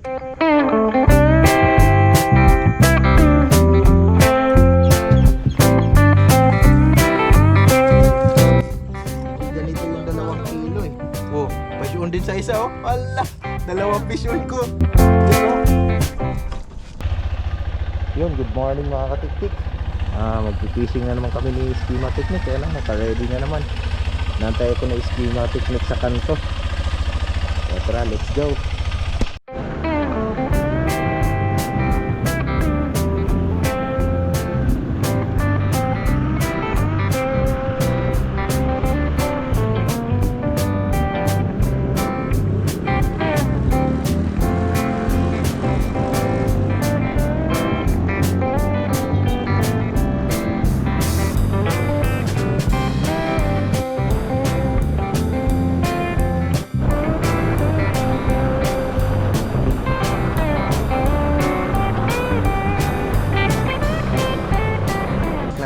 Ganito yung 2 kilo eh. Oh, pasyon din sa isa oh. Ala, 2 pasyon ko. Yun, good morning mga katiktik. Magpipishing na naman kami ni Schema Technique. Kaya lang, naka-ready na naman. Nantay ko na Schema Technique sa kanto. So, tara, let's go.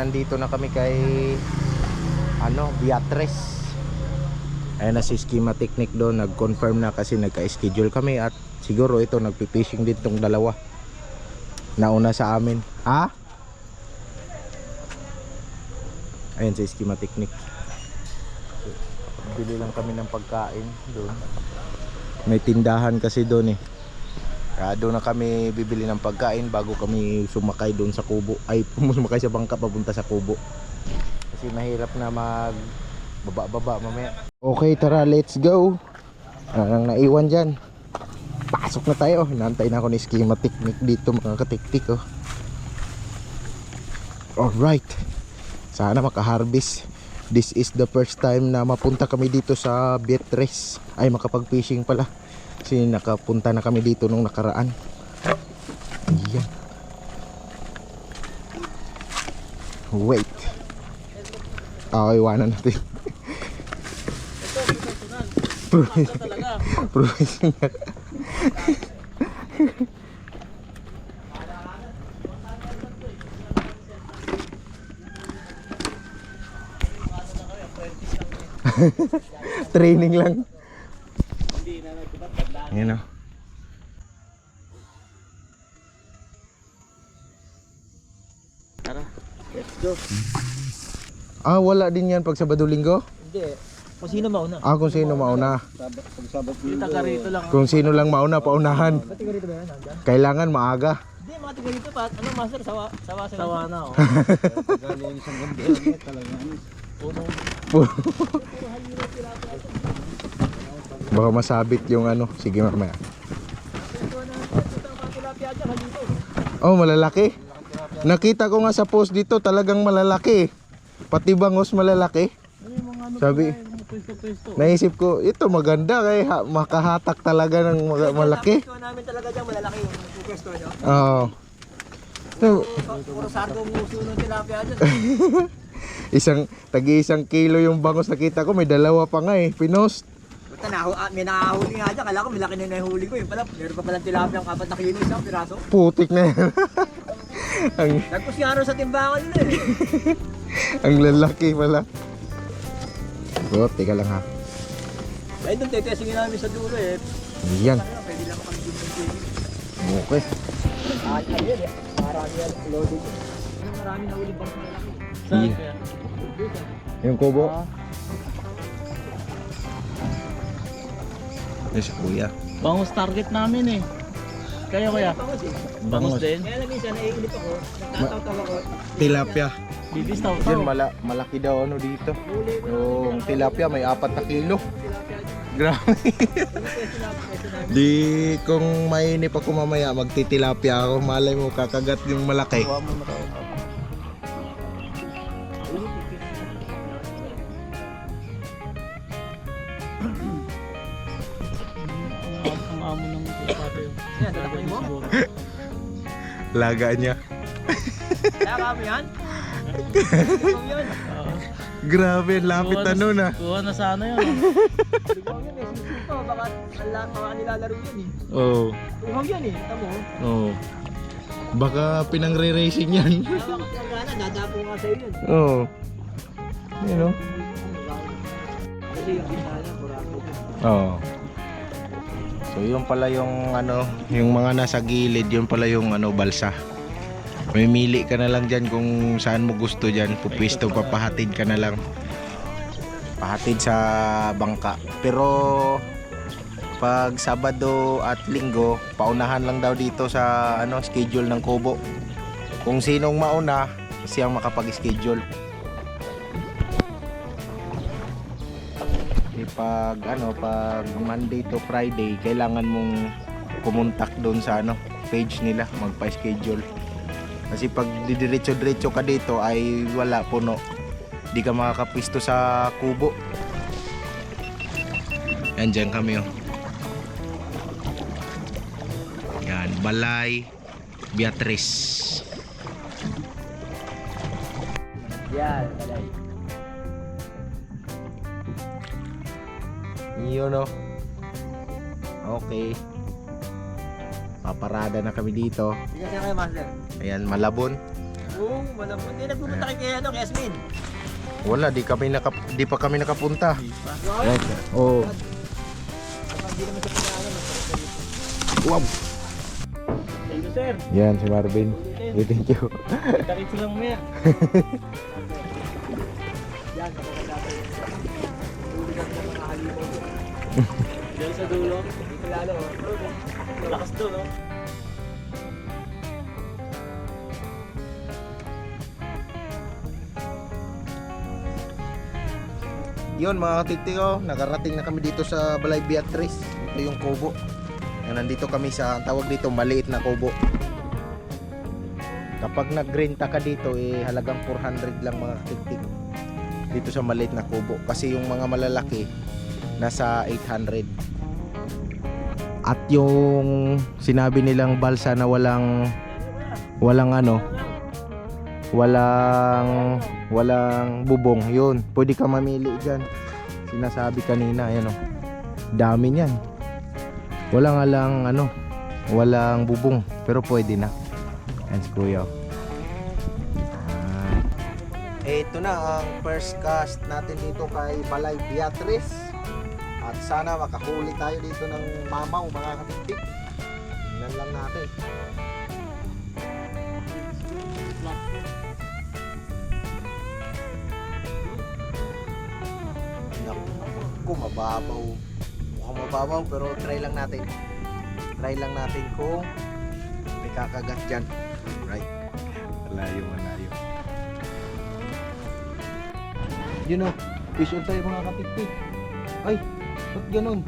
Nandito na kami kay Beatrice. Ayun na si Schema Technique doon, nag-confirm na kasi nagka-schedule kami at siguro ito nagpi-fishing din tong dalawa. Nauna sa amin. Ha? Ayun si Schema Technique. Bili lang kami ng pagkain doon. May tindahan kasi doon eh. Kaya doon na kami bibili ng pagkain bago kami sumakay doon sa kubo. Ay, sumakay sa bangka papunta sa kubo. Kasi mahirap na mag baba mamaya. Okay, tara, let's go. Anong naiwan dyan? Pasok na tayo. Hinantay na ako ni Schema Technique dito mga katiktik oh. Alright. Sana makaharvest. This is the first time na mapunta kami dito sa Beatrice. Ay, makapag-fishing pala. Kasi nakapunta na kami dito nung nakaraan. Ayan. Wait. Iwanan natin. Professional. Training lang. Ayan o. Tara, let's go. Wala din yan pag Sabado Linggo? Hindi, kung sino mauna. Kung sino mauna. Pag Sabat Linggo. Yung taga rito lang. Kung sino lang mauna, paunahan. Pati ka rito ba yan? Nandyan? Kailangan maaga. Hindi, mga taga rito pa. Ano master? Sawa na oh. Galing isang ganda talaga. Baka masabit yung ano. Sige mamaya. Oh, malalaki. Nakita ko nga sa post dito, talagang malalaki. Pati bangos malalaki. Sabi, naisip ko, ito maganda kay makahatak talaga ng malaki. Ito namin talaga dyan, malalaki yung pwesto nyo. Oo. Puro sardo muso ng tilapia dyan. Tagi-1 kilo yung bangos nakita ko, may 2 pa nga eh, pinost. May nakahuli nga dyan, kala ko may laki na yung nahuli ko. Yung pala, meron pa palang tilapia ang 4 na kilo isang piraso. Putik na yan. Nagpus nga rin sa timbangan nila eh. Ang lalaki pala. Teka lang ha. Ay doon, tetestingin namin sa dulo eh. Yan. Pwede lang kami dito ng TV. Okay. Ayun eh, marami yan, loading. Marami na ulit bang malaki. Saan kaya? Yung kubo? Yes, kuya. Bangus target namin eh. Kayo kuya? Bangus din? Kaya lang minsan, naiinip ako, nagtataw ako. Tilapia. Bibis taw Yan, malaki daw ano dito. Yung tilapia may 4 na kilo. Grabe. Di kung mainip ako mamaya magtitilapia ako, malay mo kakagat yung malaki. Ang amo ng tilapia. Yan, lalaki mo? Laga niya. Kaya kami yan? Ikaw yun. Grabe, lapit na nun ah. Kuha na sana yun. Ikaw yun eh, sisip ko, baka nilalaro yun eh. Oo. Ikaw yan eh, tamo. Oo. Baka pinangre-racing yan. Kaya bakit ang gana, dadapo nga sa'yo yun. Oo. Yun o. Kasi yung bisaya, kurado. Oo. So yun pala yung ano, yung mga nasa gilid, yun pala yung ano, balsa. Mamimili ka na lang dyan kung saan mo gusto dyan. Pupwisto, papahatid ka na lang. Pahatid sa bangka. Pero pag Sabado at Linggo, paunahan lang daw dito sa ano, schedule ng kubo. Kung sinong mauna, siyang makapag-schedule. Pag ano, pag Monday to Friday, kailangan mong kumontak doon sa ano, page nila, magpa-schedule. Kasi pag didiretso-diretso ka dito ay wala, puno. Di ka makakapisto sa kubo. Yan, dyan kami oh. Yan, Balay Beatrice. Yan, balay. Yun oh. Okay. Paparada na kami dito. Hindi kasi kayo, Master. Ayan, Malabon. Oo, malabot. Hindi nagpupunta kayo kay, ano, kay Yasmin. Wala, di pa kami nakapunta. Wow. Right. Oh. Hindi naman sa pinaalam. Wow. Thank you, sir. Yan si Marvin. Thank you. Takit lang mo yan. Yan, kapag natin. Uligan ng mga halimaw. Diyan sa dulo. Dito lalo, oh. Malakas doon, no? Yun mga katitiko, nakarating na kami dito sa Balay Beatrice. Ito yung kubo. Yan, nandito kami sa, ang tawag dito, maliit na kubo. Kapag nagrenta ka dito, halagang 400 lang mga katitiko. Dito sa maliit na kubo. Kasi yung mga malalaki, nasa 800. At yung sinabi nilang balsa na walang bubong, yun, pwede ka mamili dyan. Sinasabi kanina, ayan o, dami niyan. Walang bubong, pero pwede na. Ayan si Kuya. Ito na ang first cast natin dito kay Balay Beatrice. At sana makahuli tayo dito ng mamaw mga katiktik. Tingnan lang natin. Naku, mababaw. Mukhang mababaw pero try lang natin. Try lang natin kung may kakagat dyan. Right. Malayo. Yun o, fish on tayo mga katiktik. Ay, ba't ganun?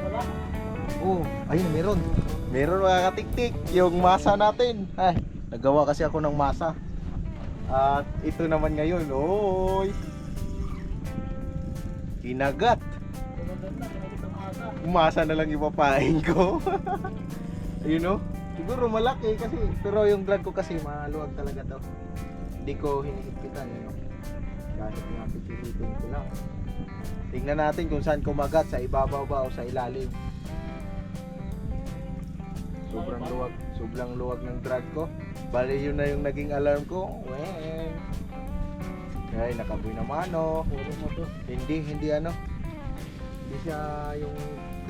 Wala. Oh, ayun, meron. Meron mga katiktik, yung masa natin. Ay, nagawa kasi ako ng masa. At ito naman ngayon, oy. Kinagat. Masa na lang ipapain ko. Ayun oh. Siguro malaki kasi, pero yung drag ko kasi maluwag talaga to. Hindi ko hinihigpitan, yun oh. Kahit nga pipilitin ko lang. Tingnan natin kung saan kumagat, sa ibabaw ba o sa ilalim. Sobrang luwag ng drag ko. Bali yun na yung naging alarm ko. Weng. Ay, nakaboy naman oh. Hindi ano. Hindi siya yung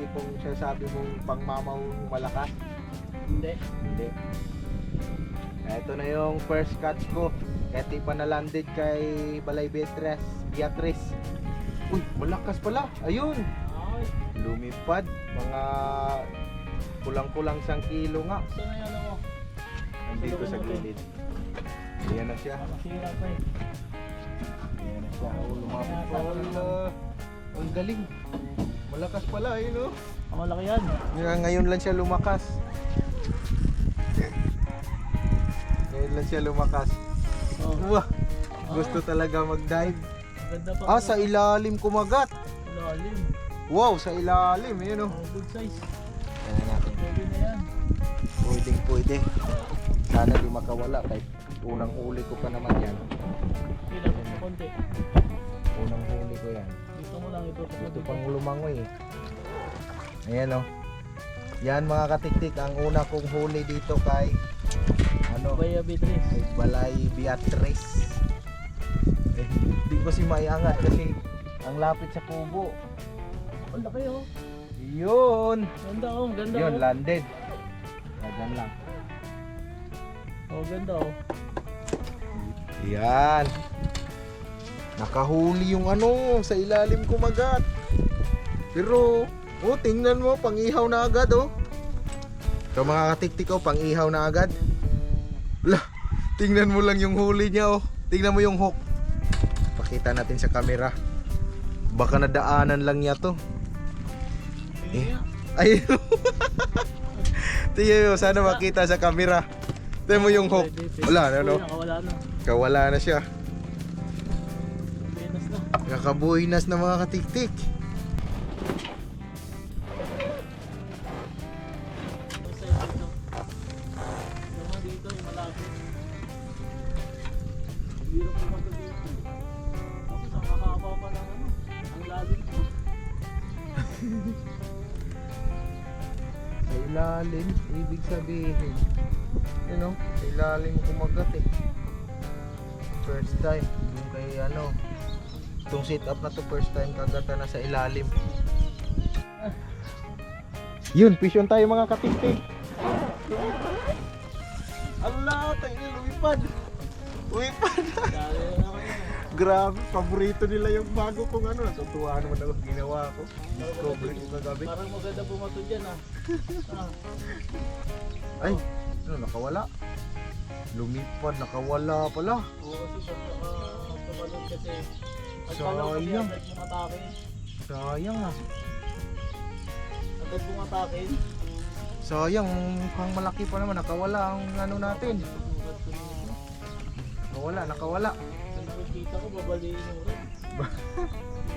tipong sinasabi mong pangmamaw malakas. Hindi. Ito na yung first catch ko. Kahit di pa na-landed kay Balay Beatrice. Uy, malakas pala. Ayun. Ay, Lumipad. Mga kulang-kulang 1 kilo nga. saan na yan ako? Nandito sa gilid. Ayan na siya. Masira pa eh. Ayan na siya. Oh, lumapit pa. Ang galing. Malakas pala. Ayun oh. Ang malaki yan. Ngayon lang siya lumakas. Oh, Wah, gusto talaga mag-dive. ganda pa. Sa ilalim kumagat. Lalim. Wow, sa ilalim. Ayun oh. Oh, good size. Ayan natin. Pwede na yan. Pwede. Sana di makawala kahit unang huli ko pa naman yan. Ilan sa konti. Unang huli ko yan. Dito mo lang ito. Ito pang lumangoy eh. Ayan oh. Yan mga katiktik, ang una kong huli dito kay Baya Beatrice. kay Balay Beatrice. Di ko si maiangat kasi ang lapit sa kubo. Ang laki oh. Yun. Ganda oh, ganda Yun, oh. landed. Yan lang. Oh, ganda oh. Yan. Nakahuli yung ano sa ilalim kumagat. Pero, oh, tingnan mo, pang-ihaw na agad, oh. So mga katiktik, oh, pang-ihaw na agad. Wala, tingnan mo lang yung huli niya, oh. Tingnan mo yung hook. Pakita natin sa camera. Baka nadaanan lang niya to. Ayun. Tingnan mo, sana makita sa camera. Tingnan mo yung hook. Wala na, no? Nakawala na. Kawala na siya. Menos na. Nakabuhinas na mga katiktik. Isa yung dito. Yung mga dito, yung malapit. Hirap naman ito dito. Tapos ang makakapa pa lang ano. Ang lalim ko. Sa ilalim, ibig sabihin, you know, sa ilalim kumagat eh. First time, yung kay ano, itong sit up na to, first time kagata na sa ilalim. Yun, fish on tayo mga katiktik. Allah, tayo lumipad. Lumipad. Dali na naman yan. Grabe, paborito nila yung bago kong ano. Natutuwa naman ako ginawa ko. Discovery ko kagabi. Parang maganda bumato dyan ah. Ay, ano, nakawala. Lumipad, nakawala pala. Oo, kasi pag tumalon kasi Sayang. agad bumatake. Sayang ah. Agad bumatake. Sayang, mukhang malaki pa naman. Nakawala ang ano natin. Sugat ko nito. Nakawala. Nakikita ko babaliin yung rin.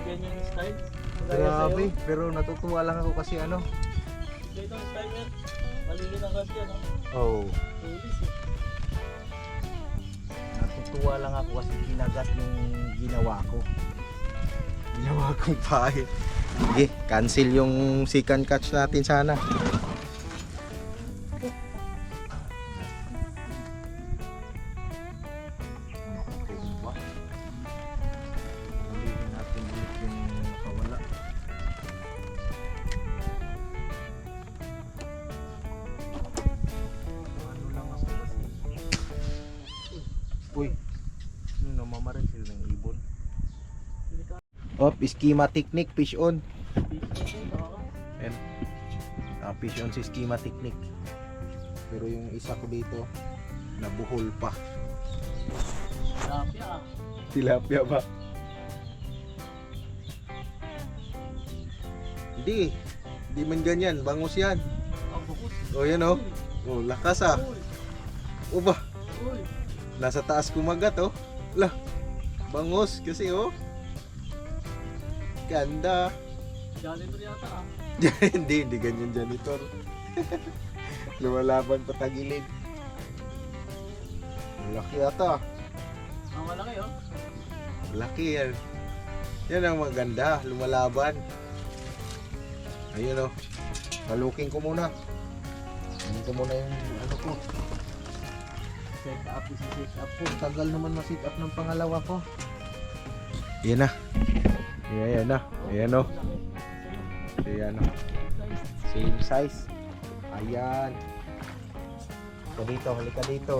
Ganyan yung style. Grabe, pero natutuwa lang ako kasi ano. Ito yung style yan. Maligid ang rad yan. Oh, Tulis eh. natutuwa lang ako kasi kinagat yung ginawa ko. Ginawa kong pahe. Sige, cancel yung second catch natin sana. Ulitin natin ulit yung nakawala. Ano lang ako kasi. Uy, namamarin sila ng ibon. Oh, schema technique, fish on. Ayan. Fish on si schema technique. Pero yung isa ko dito, nabuhol pa. Tilapia ah. Tilapia ba? Hindi. Hindi man ganyan. Bangus yan. Ang bukus. O yan o. Oh, lakas ah. O ba? Uy. Nasa taas kumagat oh. Lah. Bangus kasi oh. Ganda. Janitor yata ah. Hindi ganyan janitor. Lumalaban pa tagilid. Malaki ata. Ang malaki oh. Malaki yan. Yan ang maganda. Lumalaban. Ayun oh. Halukin ko muna. Halukin ko muna yung ano ko. Set up, isi-set up ko. Tagal naman ma-set up ng pangalawa ko. Yan na. Yan na. Ayan o. Ayan o. Same size. Ayan. Halika dito, halika dito.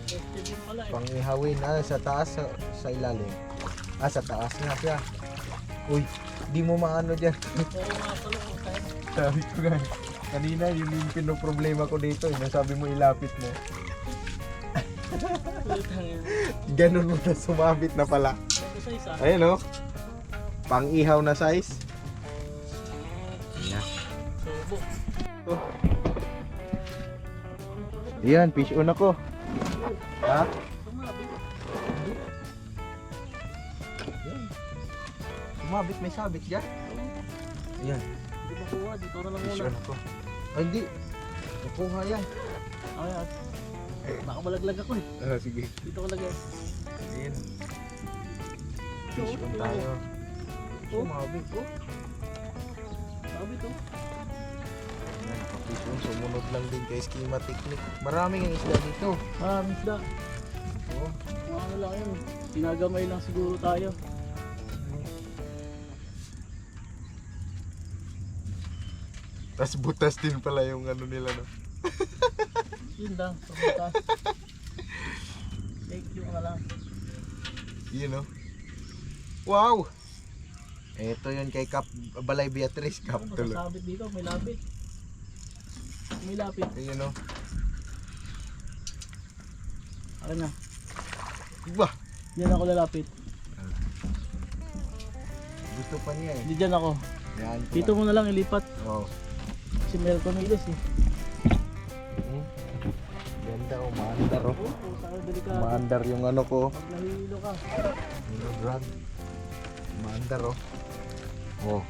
Festival pala eh. Pangihawin. Sa taas, sa ilalim. Sa taas nga siya. Uy, di mo maano dyan. Oo nga pala ang style. Sabi ko nga, kanina yun yung pinoproblema ko dito. Sabi mo ilapit mo. Putang yan. Ganun mo na sumabit na pala. Ito sa isa. Ayan o. Pang-ihaw na size. Ayan. Sobo. Oh. Ayan, fish on ako. Ha? Sumabit. Ayan. Sumabit, may sabit dyan. Ayan, Hindi ba kuha? Dito na lang fish muna. on ako. Ay, hindi. Nakuha yan. Ayan. Baka malaglag ako eh. Sige. Dito ko lagay. Ayan. Fish on tayo. Sumabit ko. Sabit oh. Ayan, fish on. Sumunod lang din kay schema technique. Maraming ang isda dito. Isda. Oh. Mga ano lang yun. Pinagamay lang siguro tayo. Tas butas din pala yung ano nila, no? Yun lang, pabutas. Take yung lang. Yun, no? Wow! Ito yun kay Kap Balay Beatrice, Kap Ano tuloy. masasabit dito? May lapit. May lapit. Ayun, no? Akin na. Bah! Diyan ako lalapit. Gusto pa niya eh. Hindi dyan ako. Yan. Dito mo na lang ilipat. Oh. Si Mel Cornelis eh. Ganda, umaandar, oh. Oo, saka delikado. Umaandar yung ano ko. Pag nahihilo ka. Yung drug. Umaandar, oh. Oh.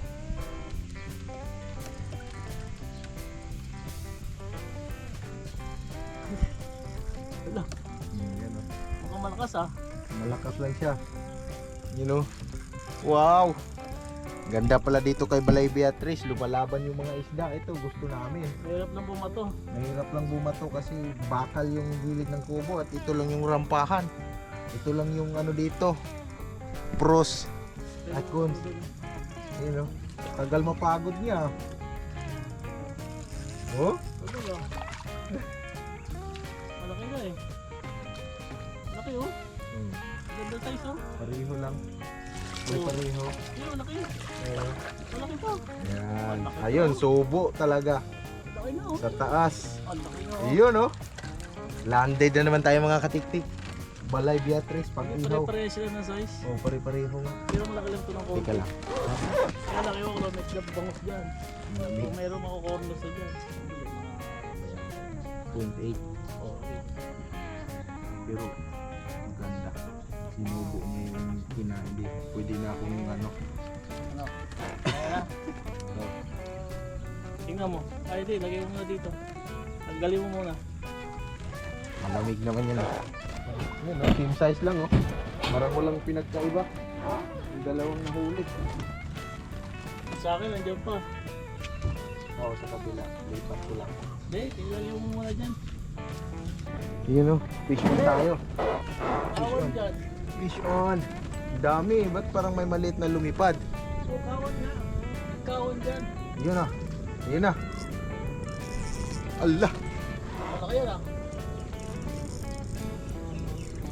Wala. Yan, oh. Mukhang malakas ah. Malakas lang siya. You know? Wow! Ganda pala dito kay Balay Beatrice. Lumalaban yung mga isda. Ito, gusto namin. Mahirap lang bumato. Mahirap lang bumato kasi bakal yung gilid ng kubo at ito lang yung rampahan. Ito lang yung ano dito. Pros. At cons. You know? Tagal mapagod niya. Oh? Ano lang? Malaki na eh. Malaki oh. Ganda size oh. Pareho lang. May pareho. Yun, malaki. Eh, Malaki pa. yan. Ayun, subo talaga. Malaki na oh. Sa taas. Ang laki na oh. Ayun, oh. Landed na naman tayo mga katiktik. Balay Beatrice, pag-ihaw. Pare-pareho sila ng size. Oh, pare-pareho nga. Pero malaki lang ito ng konti. Teka lang. Kaya laki ko kung may club bangos dyan. Kung mayroon makukornos na dyan. 0.8. Oh, okay. Pero, maganda. Sinubo niya yung kinandi. Pwede na akong ano. Ano? Kaya na. Oh. Tingnan mo. Ay, di. Lagay mo muna dito. Tanggalin mo muna. Malamig naman yan. Yan, oh. Same size lang, oh. Parang walang pinagkaiba. Yung dalawang nahuli. Sa akin, nandiyan pa. Oo, sa kabila. Lipat ko lang. Hindi, tinggalin mo muna dyan. Yun, oh. Fish on tayo. Kawan dyan. Fish on. Dami. Ba't parang may maliit na lumipad? So, kawan na. Kawan dyan. Yun na. Yun na. Allah. Malaki yan ah.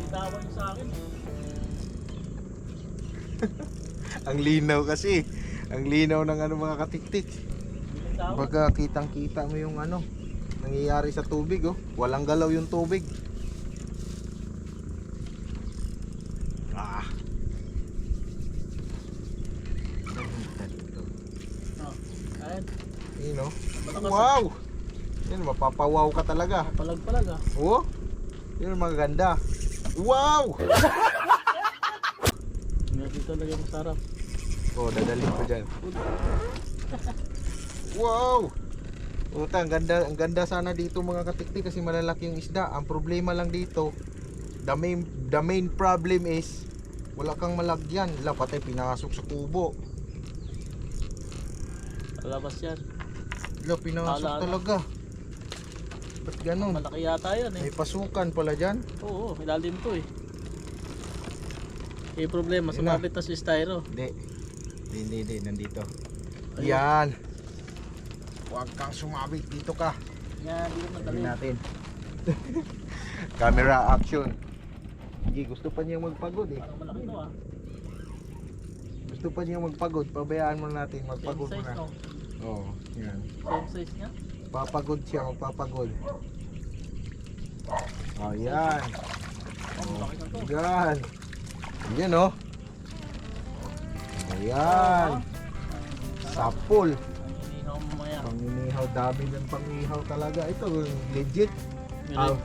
Bitawan nyo sa akin. Ang linaw kasi. Ang linaw ng ano mga katiktik. Bitawan. Baga kitang kita mo yung ano nangyayari sa tubig, oh. Walang galaw yung tubig. Ah. Oh, ayan. Yun, oh. Malakas, Wow. Yun, mapapawaw ka talaga. Palag-palag ah. Oh. Yun, maganda. Wow. Hindi talaga masarap. Oh, dadalhin ko dyan. Wow. Uta, ang ganda sana dito mga katiktik kasi malalaki yung isda. Ang problema lang dito, the main problem is wala kang malagyan. Wala, patay pinasok sa kubo. Palabas yan. Wala, pinasok Ala. talaga. Ba't ganun? Malaki yata yan eh. May pasukan pala dyan. Oo, ilalim to eh. Eh problema, Yun na. sumabit na si styro. Hindi, nandito. Ayun. Yan. Huwag kang sumabit, dito ka. Yan, di naman Dali dali. natin. Camera action. Hindi, gusto pa niya magpagod eh. Parang malaki to ah. Gusto pa niya magpagod. Pabayaan mo natin, Same magpagod mo size na. to. Oo, yan. Same size niya. Papagod siya, magpapagod. Oh, yan. Oh, malaki na to. Yan. Yan, oh. Ayan. Sapul. Inihaw mo mamaya. Panginihaw, dami ng pangihaw talaga. Ito, legit. May Ah, red,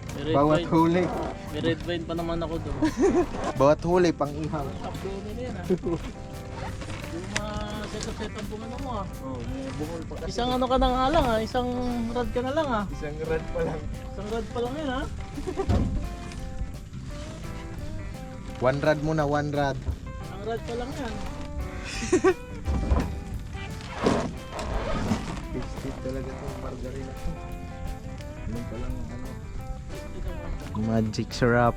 may red bawat wine. huli. May red wine pa naman ako doon. Bawat huli, pangihaw. Taplo nila yan ah. Yung mga set up ang ano mo ah. Oh, may bungol pa kasi. Isang ano ka na nga lang ah. Isang rad ka na lang ah. Isang rad pa lang. Isang rad pa lang yan ah. One rad muna, one rad. Ang rad pa lang yan. Big talaga itong margarina to. Ano pa lang ano? Magic syrup.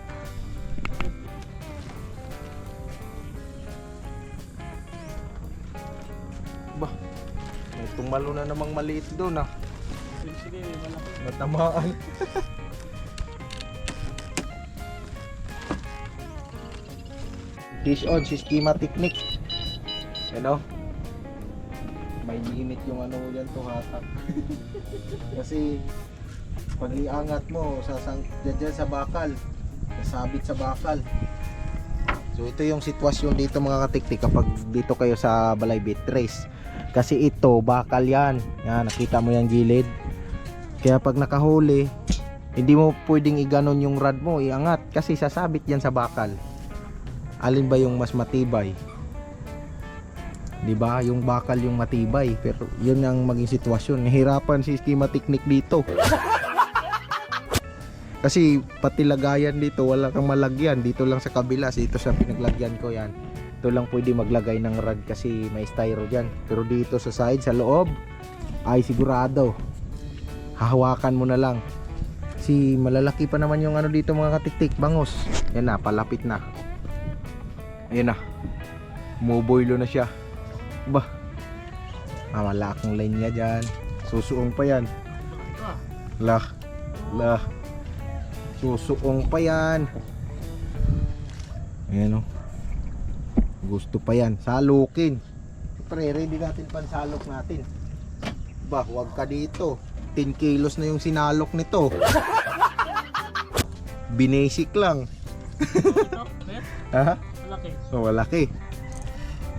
Bah, may Tumalo na namang maliit doon ah. Sige, malaki. Matamaan. Fish on, si schema technique. Ano? May limit yung ano mo dyan to hatak. Kasi pag iangat mo, dyan sa bakal. Nasabit sa bakal. So ito yung sitwasyon dito mga katiktik kapag dito kayo sa Balay Beach Race. Kasi ito, bakal yan. Yan, nakita mo yung gilid. Kaya pag nakahuli, hindi mo pwedeng iganon yung rod mo, iangat. Kasi sasabit yan sa bakal. Alin ba yung mas matibay? Diba? Yung bakal yung matibay. Pero yun ang maging sitwasyon. Nahirapan si schema technique dito. Kasi pati lagayan dito wala kang malagyan. Dito lang sa kabila, dito sa pinaglagyan ko yan. Ito lang pwede maglagay ng rod kasi may styro dyan. Pero dito sa side, sa loob, ay sigurado hahawakan mo na lang. Si malalaki pa naman yung ano dito mga katiktik, bangos. Yan na, palapit na. Ayun na. Muboylo na siya. Bah. Wala akong line niya dyan. Susuong pa yan. Lah. Susuong pa yan. Ayan o. Gusto pa yan. Salukin. Siyempre, ready natin pansalok natin. Bah, huwag ka dito. 10 kilos na yung sinalok nito. Binasic lang. Ha? Malaki. Oh, malaki.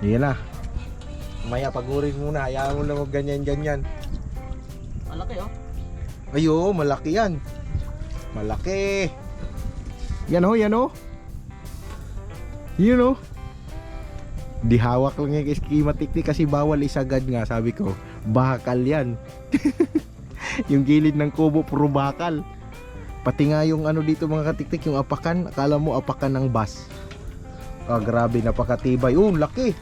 Yan na. Maya pagurin muna. Hayaan mo lang ganyan-ganyan. Malaki oh. Ayo, malaki yan. Malaki. Yan o, yan o. Yun o. Di hawak lang yung schema technique kasi bawal isagad nga. Sabi ko, bakal yan. Yung gilid ng kubo, puro bakal. Pati nga yung ano dito mga katiktik, yung apakan. Akala mo apakan ng bus. Ah, grabe, napakatibay. Oh, laki.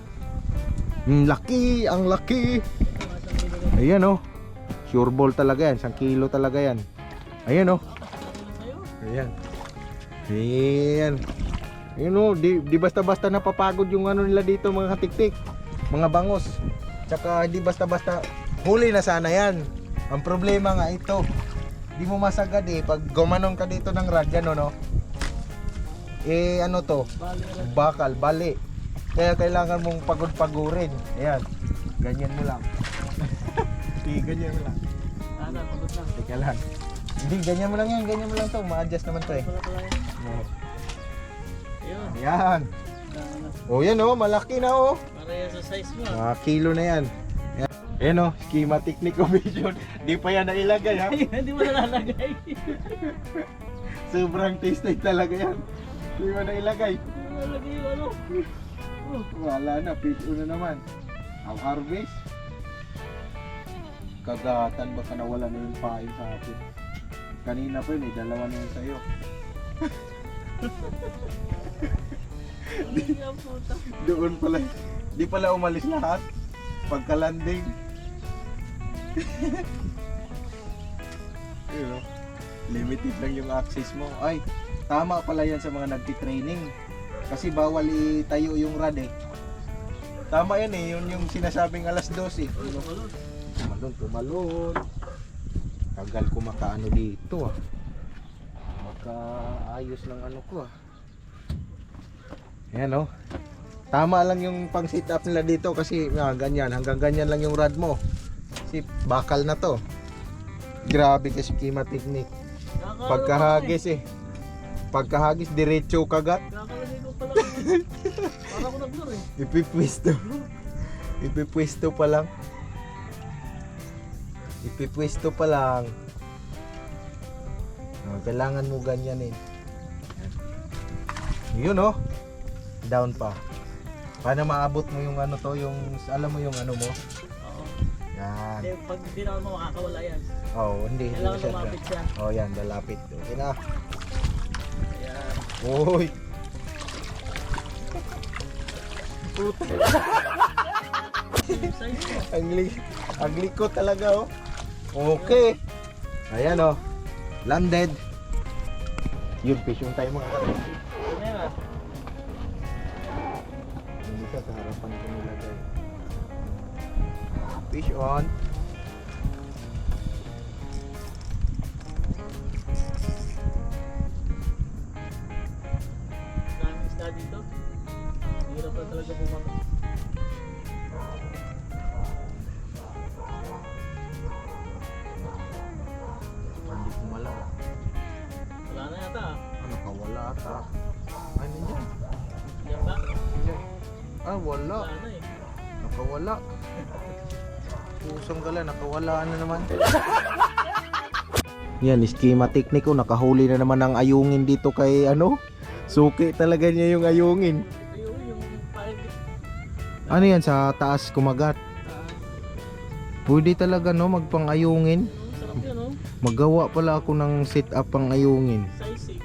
Laki, ang laki. Ayan o. Sure ball talaga yan. 1 kilo talaga yan. Ayan o. Ayan. Ayan. Ayan o. Di basta-basta napapagod yung ano nila dito mga katiktik. Mga bangos. Tsaka di basta-basta. Huli na sana yan. Ang problema nga ito. Di mo masagad eh. Pag gumanon ka dito ng rad, yan o no. Eh ano to? Bakal, bali. Kaya kailangan mong pagod-pagurin. Ayan. Ganyan mo lang. Ganyan mo lang. Sana, pagod na. Teka lang. Hindi, ganyan mo lang yan. Ganyan mo lang to. Ma-adjust naman to eh. Pala yan. Ayun. Ayan. O yan o. Malaki na o. Para yan sa size mo. Mga kilo na yan. Ayan o. Schema technique of vision. Di pa yan nailagay ha. Hindi mo nalalagay. Sobrang tasty talaga yan. Di mo nailagay. Nalalagay yung ano. Wala na. Piso na naman. Ang harvest. Kagatan baka nawala na yung pain sa akin. Kanina pa yun eh, dalawa na yun sa'yo. Doon pala, di pala umalis lahat. Pagka-landing. You know, limited lang yung access mo. Ay, tama pala yan sa mga nagtitraining. Kasi bawal itayo yung rod eh. Tama yan eh, yun yung sinasabing alas 12 eh. Tumalon. Tagal ko makaano dito ah. Makaayos ng ano ko ah. Ayan oh. Tama lang yung pang sit up nila dito kasi ganyan, hanggang ganyan lang yung rod mo. Kasi bakal na to. Grabe kasi schema technique. Pagkahagis eh. Pagkahagis diretso kagat. Kakalagay ko pala. Para ko nag-blur eh. Ipipwesto pa lang. Ipipwesto pa lang. Kailangan mo ganyan eh. Yun oh. Down pa. Paano maabot mo yung ano to, yung alam mo yung ano mo? Oo. Yan. Hindi, pag hindi naman mo makakawala yan. Oh, hindi. Kailangan siya lumapit siya. Oh, yan, lalapit. Okay na. Ayan. Uy. Puta. Yung size mo. Ang likot talaga oh. Okay. Ayan oh. Landed. Yun, fish yung tayo mga kapatid. Ayan. Hindi ka sa harapan ko nilagay. Fish on. Ano yan? Yan ba? Ah, wala. Wala na eh. Nakawala. Pusang gala, nakawala na naman. Yan, schema technique ko. Nakahuli na naman ang ayungin dito kay ano. Suki talaga niya yung ayungin. Ayun, yung private. Ano yan, sa taas kumagat? Pwede talaga no, magpang-ayungin. Sarap yun, oh. Magawa pala ako ng setup pang ayungin. Size 6,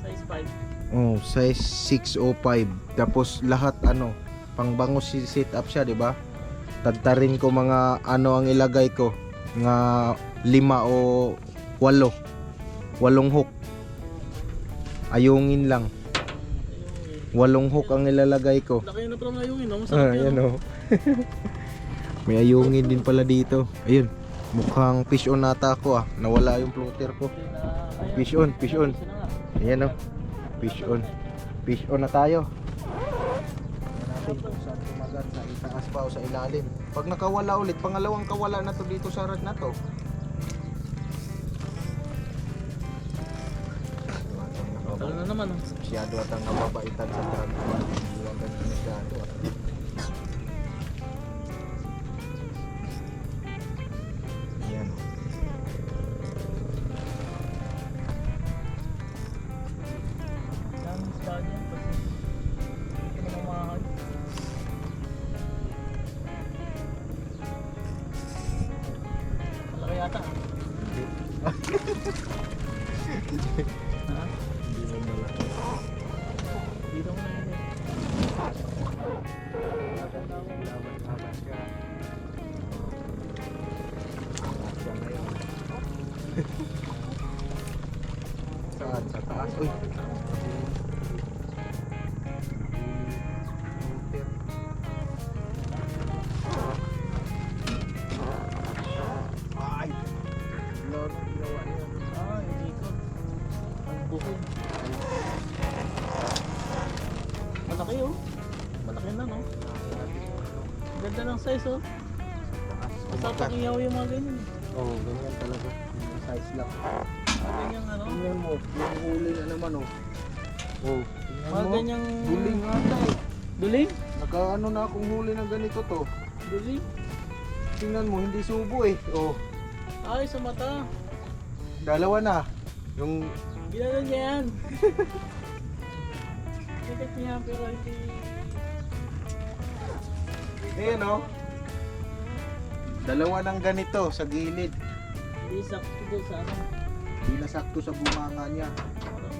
size 5. Oh, size 6 o 5. Tapos lahat ano, pangbangus si setup siya, di ba? Tadtarin ko mga ano ang ilagay ko. Nga 5 o 8. 8 hook. Ayungin lang. 8 hook ang ilalagay ko. Laki na pala ng ayungin, no? Ah, Masarap yan yun. oh. May ayungin din pala dito. Ayun. Mukhang fish on nata ako ah. Nawala yung floater ko. Fish on, fish on. Ayan oh. Fish on. Fish on na tayo. Tingnan natin kung saan kumagat, sa itaas pa o sa ilalim. Pag nakawala ulit, pangalawang kawala na to dito sa rad na to. Talo na naman, oh. Masyado at ang nababaitan sa drag. Huwagan na masyado at. Ayan oh. Daming spa dyan kasi hindi ko naman mahal. Malaki yata. Hindi. Ha? Hindi mo malaki. Dito mo na yun. Laban ka. Siya ngayon. Saan? Sa taas? Uy! Ay! Lord, ginawa niya. Ah, yung ikot. Ang bukod. Malaki, oh. Malaki na, no? Ganda ng size, oh. Masarap Kumagat. ang iyaw yung mga ganyan. Oo, ganyan talaga. Yung size lang. Mga ganyang ano. Tingnan mo, yung huli na naman oh. Oh, tingnan Mga mo. ganyang... Huling ata eh. Duling? Nakaano na akong huli na ganito to. Duling? Tingnan mo, hindi subo eh. Oh, Ay, sa mata. dalawa na. Yung Ginanon niya yan. Kitik niya, pero hindi... ayan oh. Dalawa ng ganito sa gilid. Hindi sakto doon sa ano. Hindi nasakto sa bumanga niya. Parang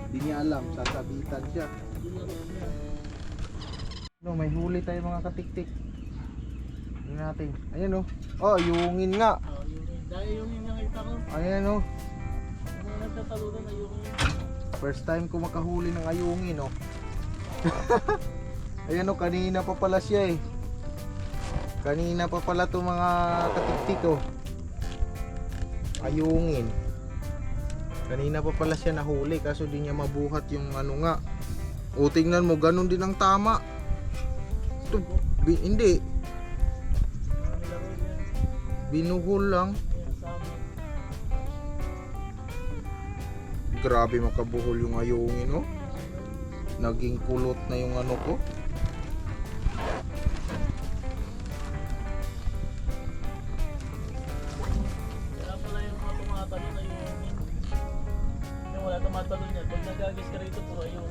Hindi niya alam, sasabitan siya. ginanon niya. No, may huli tayo mga katiktik. Tingnan natin. Ayan oh. Oh, yungin nga. Oh, yung dahil yung nakita ko. Ayan oh. Ano nagtatalunan na yung... First time ko makahuli ng ayungin oh. Ayan oh, kanina pa pala siya eh. Kanina pa pala to mga katiktik oh. Ayungin. Kanina pa pala siya nahuli kaso di niya mabuhat yung ano nga. O tingnan mo, ganun din ang tama. Ito, hindi. Nilaro niya. Binuhol lang. Yan, sama. Grabe makabuhol yung ayungin oh. Naging kulot na yung ano ko. Kaya pala yung mga tumatalon na yung... Yung wala tumatalon yan. Pag nagagis ka rito, puro yung...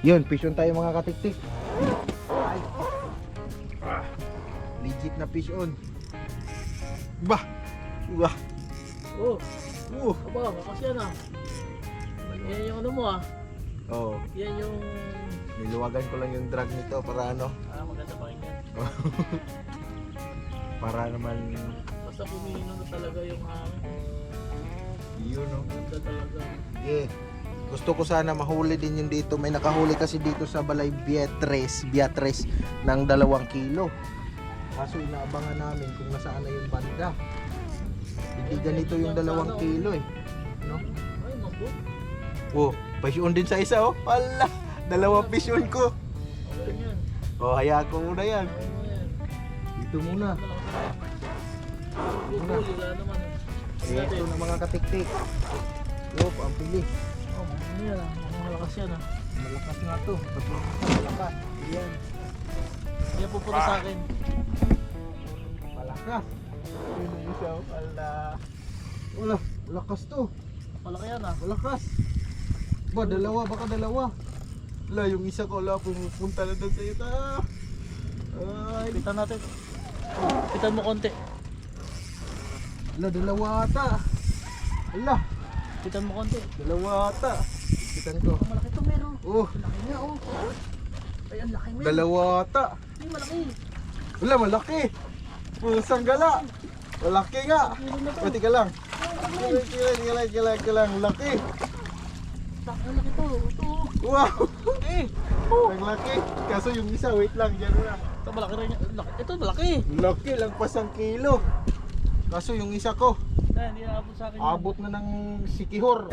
Yun, fish on tayo mga katiktik. Ay. Legit na fish on. Bah! Bah! Oh! Uh! Aba, bakas yan ah. Yan yung ano mo ah. Oh, Yan yung... niluwagan ko lang yung drag nito para ano, Ah, maganda pakinggan. para naman Basta pumino na talaga yung hangin. yun oh. Ganda talaga. Yeah. Gusto ko sana mahuli din yung dito. May nakahuli kasi dito sa Balay Beatriz ng 2 kilo. Kaso inaabangan namin kung nasaan na yung banda. Hindi ganito yung 2 kilo eh. No? Ay, mabot. Oh, pasyon din sa isa oh. Hala, Dalawang fish on ko. Okay yan. O, hayaan ko muna yan. Okay mo yan. Dito muna. Yung huli, wala naman. Ito na mga katiktik. Yup, ang pili. Oh, ano yan ah. Mukhang malakas yan ah. Malakas nga to. Malakas. Yan. Yan pupunta sa akin. Malakas. Yun yung isa. Wala. Malakas to. Malaki yan ah. Malakas. Ba, dalawa. Baka dalawa. Wala, yung isa ko wala pumupunta na doon sa ita. Ay. Pitan natin. Pitan mo konti. Wala, dalawa ata. Wala. Pitan mo konti. Dalawa ata. Kitan ko. Ang malaki to meron. Oh, Laki niya oh. Ay, ang laki meron. dalawa ata. Ay, malaki. Wala, malaki. Pusang gala. Malaki nga. Kilo na to. Pati ka lang. Kilang. Laki. Ang laki to. Ito oh. Wow. Eh. Oh. Ang laki. Kaso yung isa, wait lang. Diyan na. Ito malaki rin yan. Laki. Ito malaki. Laki lang pas ang kilo. Kaso yung isa ko, Ay, hindi naabot sa akin. yan. abot na ng sikihor.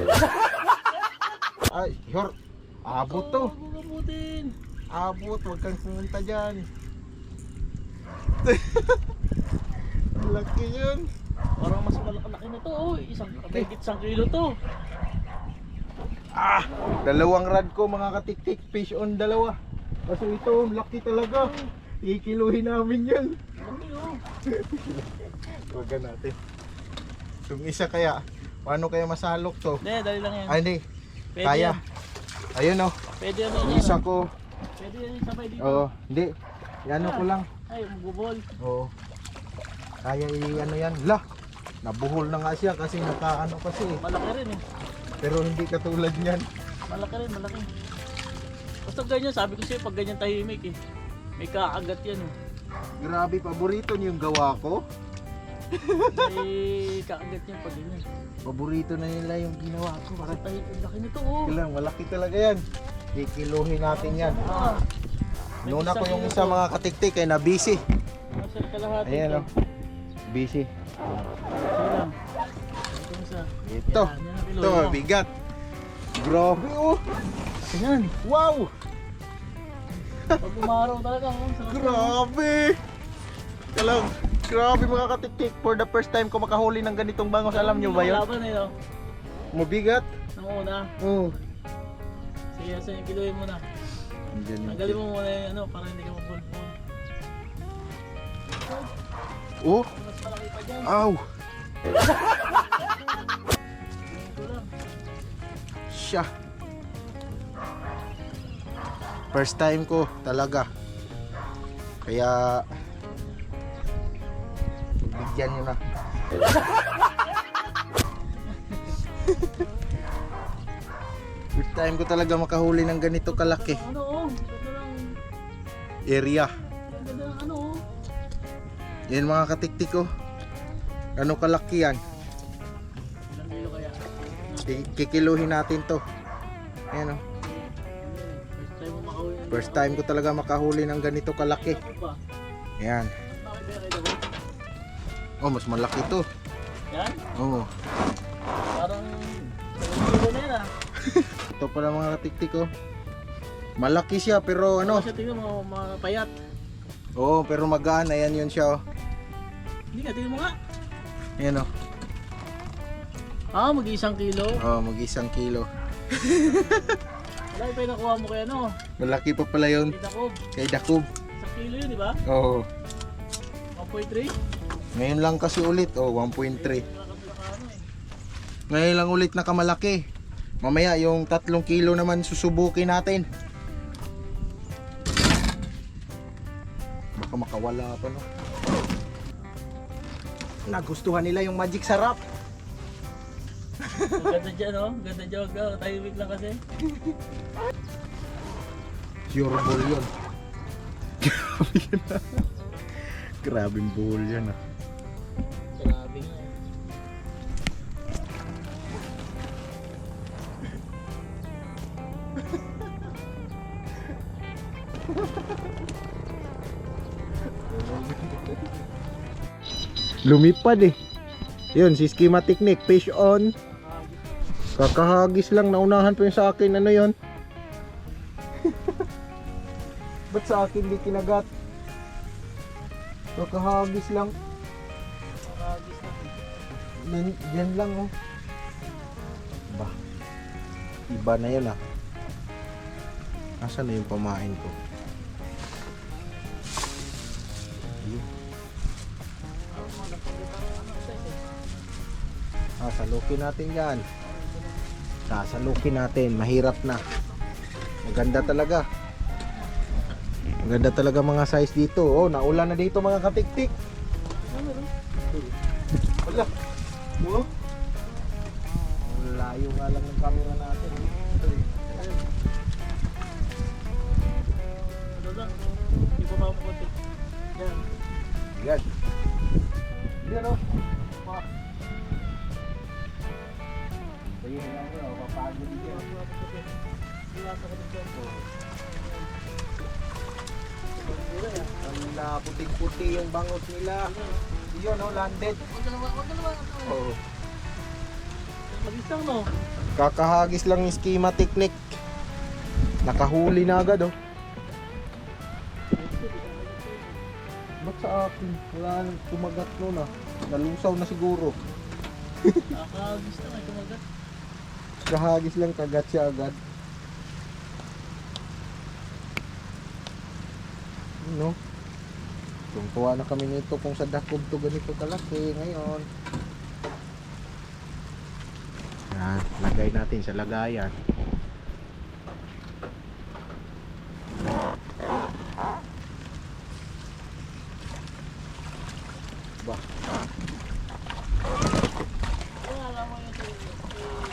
Ay, hor. Abot to. Oh, huwag abutin. Abot, wag kang pumunta dyan. Laki yun. Parang mas malaki na to. Oh, isang kilo to. Ah, dalawang rad ko mga katiktik, fish on dalawa. Kaso ito, laki talaga. Ikiluhin namin yan. Laki oh. Wag natin. Yung isa kaya, paano kaya masalok to? Hindi, dali lang yan. Ay hindi, Pwede kaya. yan. Ayun oh, Pwede yan yung yan. isa ko. Pwede yan sabay dito. Oo, hindi. Ano ko lang. Ay, magbubol. Oo. Kaya ano yan. La, nabuhol na nga siya kasi nakaano kasi. Malaki rin eh. Pero hindi katulad niyan. Malaki rin, malaki. Basta ganyan, sabi ko sa'yo, pag ganyan tahimik eh. May kaagat yan eh. Grabe, paborito niyo yung gawa ko. May kaagat yan pag ganyan. Paborito na nila yung ginawa ko. Bakit tahimik? Laki nito oh. Kailang, malaki talaga yan. Kikiluhin natin yan. Ah. Nuna ko yung isa mga katiktik ay na busy. Masal kalahati. Ayan oh. Busy. Sige lang. Ito isa. Ito. Yan, yan ang kilo Ito, mo. bigat. Grabe oh. Yan. Wow. Pag umaraw talaga. Oh, sarap yan. Grabe. Kalang, grabe mga katiktik. For the first time ko makahuli ng ganitong bangos. Alam nyo ba yun? Laban eh no. Mabigat. Nung una. Oh. Sige, sa yung kiloin mo na. Tanggalin mo muna yung ano para hindi ka mabulbul. Oh. Mas malaki pa dyan. Aw. Ito lang. Siya. First time ko talaga. Kaya bigyan nyo na. First time ko talaga makahuli ng ganito kalaki Ano oh? Ganda lang. area. Ganda lang ano oh. Yan mga katiktik ko. Ano kalaki yan? Ilang kilo kaya? Kikiluhin natin to. Ayan o. First time mo makahuli. First time ko talaga makahuli ng ganito kalaki. Ano ba? Ayan. Bakit ba kayo daw? Oh, mas malaki to. Yan? Oh. Parang 2 kilo na yan ah. Ito pala mga katiktik ko. Malaki siya pero ano. Kasi tingnan mo mapayat. Oo, pero magaan. Ayan yun siya oh. Hindi nga, tingnan mo nga. Ayan oh. Ah, mag-1 kilo. Oh, mag-1 kilo. Wala pa yung nakuha mo kaya no? Malaki pa pala yun. Kita ko. Kay Dakub. 1 kilo yun, di ba? Oo. 1.3? Ngayon lang kasi ulit. Oh, 1.3. Ngayon lang ulit nakamalaki. Mamaya yung 3 kilo naman susubukin natin. Baka makawala pa no. Nagustuhan nila yung magic sarap. Ganda dyan oh. Ganda dyan. Oh. Tahimik lang kasi. Pure ball yun. Grabe yun ah. Grabing ball yan ah. Grabe nga. Lumipad eh. Yun, si Schema Technique, fish on. Kakahagis lang, naunahan pa yung sa akin. Ano yun? Ba't sa akin di kinagat? Kakahagis lang. Nakagis na. Diyan lang oh. Ba. Iba na yun ah. Asan na yung pamain ko? Ayun. Sasalukin natin yan. Sasalukin natin. Mahirap na. Maganda talaga. Maganda talaga mga size dito. Oh, naulan na dito mga katiktik. Wala. Oh. Layo nga lang ng camera natin. Ano lang? Hindi ko mamukunti. Yan. Yan. Yan oh. Ayun lang oh, papagod dito. Iwasa ko dito. Ang puting-puti yung bangot nila. Yun oh, landed. Huwag ka naman. Oh. Mag-isang no? Kakahagis lang yung schema technique. Nakahuli na agad oh. Ba't sa akin? Wala nang kumagat nun ah. Nalusaw na siguro. Nakagis na may kumagat. Kahagis lang kagat siya agad. No? Tungtuwa na kami nito kung sa dakob to ganito kalaki ngayon. Yan, lagay natin sa lagayan. Ba, Kung alam mo yung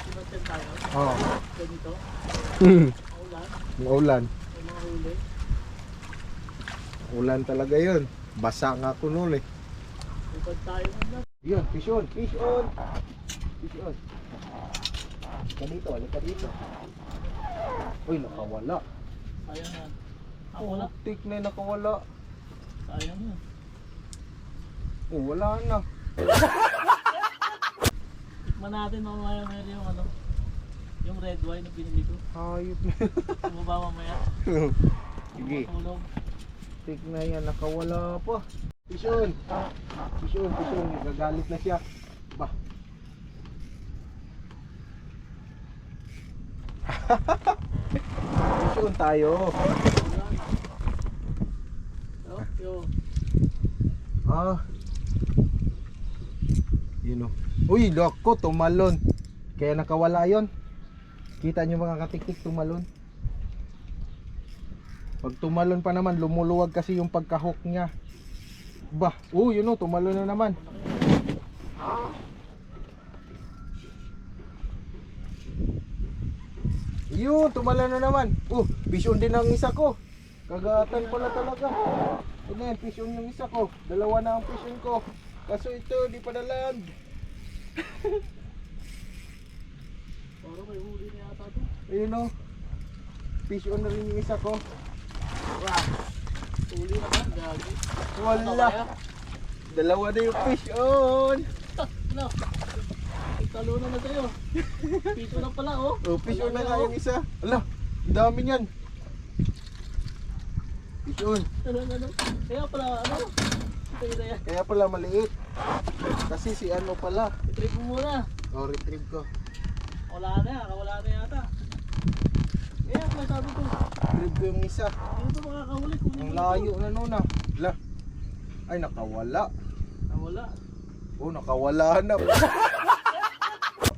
sinasend tayo, oh. ganito, ulan, Ulan. may mga huli. Ulan talaga 'yun. Basa nga ako noon eh. Upad tayo nun. Yun, fish on, fish on. Fish on. Halika dito. Uy, nakawala. Sayang yan. Wala. Tik na nakawala. Sayang yan. Oh, wala na. Tikman natin mamaya meron yung ano. Yung red wine na binili ko. Hayop na. Bumaba mamaya. Sige. Matulog. Tik na yan, nakawala pa. Fish on. Fish on, fish on. Nagagalit na siya. Ba. Fish on tayo. Oh, yo. Ah. Yun o. Uy, loko, tumalon. Kaya nakawala yon. Kita nyo mga katiktik, tumalon. Pag tumalon pa naman, lumuluwag kasi yung pagkahok niya. Bah, yun o, tumalon na naman. Yun, tumalon na naman. Fish on din ang isa ko. Kagatan pala talaga. Ito yan, fish on yung isa ko. Dalawa na ang fish on ko. Kaso ito, di pa na land. Parang may huli na yata ito. Ayun o. Fish on na rin yung isa ko. Huli na ba? Gagi. Wala. Dalawa na yung fish on. No. Talunan na tayo. Piso na pala oh. Fish on na nga yung isa. Ala, ang dami niyan. Fish on. Ano. Kaya pala ano? Ito yun na yan. Kaya pala maliit. Kasi si ano pala. I-trip mo muna. Retrieve ko. Wala na yata. Kaya pala sabi ko. Retrieve ko yung isa. Hindi ito makakahuli. Kunin Ang mo layo na nun ah. Ala. Ay, nakawala. Nawala. Nakawala na.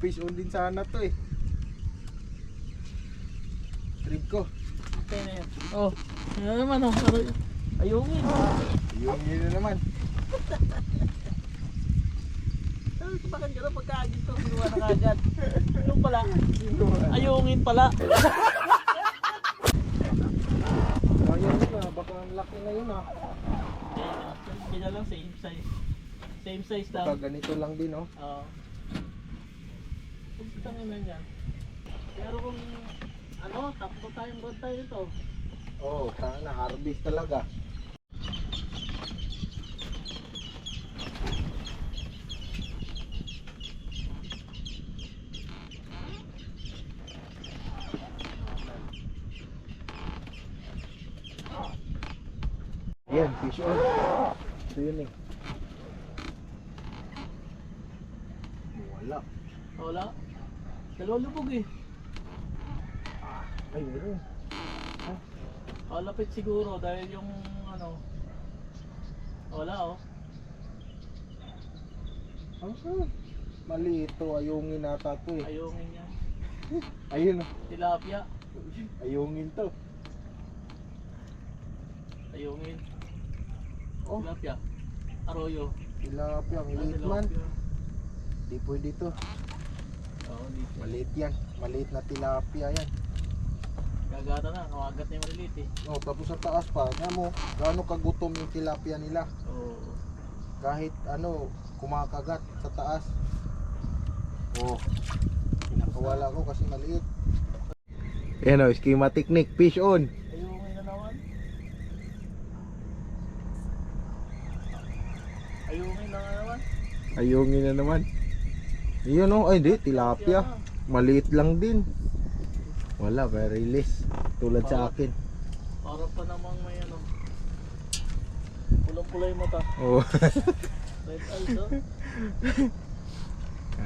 Fish on din sana to eh. Retrieve ko. Kaya na yan. Oh. Ano naman oh. Ayungin. Yun na naman. Bakit ka na pagkaagin to? Sinuha na kagad. Yung pala. Ayungin pala. Ayun na, baka ang laki na yun ah. Kaya lang same size. Same size lang. Baka ganito lang din oh. Oo. Pagkitangin na yan. Pero kung ano, tapos tayong bantay ito. Na harvest talaga. Yan, fish on. Ito yun eh. Wala. Wala. Dalawang lubog eh. Ay, meron. Lapit siguro dahil yung ano. Wala oh. Mali ito, ayungin nata to eh. Ayungin yan. Ayun oh. Tilapia. Ayungin to. Ayungin. Oh, Tilapia. Arroyo. tilapia, ang liit man. Tilapia. Di pwede to. Oo, dito. Maliit yan. Maliit na tilapia yan. Gagata na, kawagat na yung maliliit eh. Oh, tapos sa taas pa, kaya mo, gaano kagutom yung tilapia nila. Oo. Kahit ano, kumakagat sa taas. Oh, pinakawala ko kasi maliit. Yan o, schema technique, fish on. Ayungin na naman. Ayungin na nga naman. Ayungin na naman. Yun o, ay di, tilapia. Maliit lang din. Wala, pero release. Tulad sa akin. Para pa namang may ano. Pulang-pula yung mata. Oh. Red eyes oh.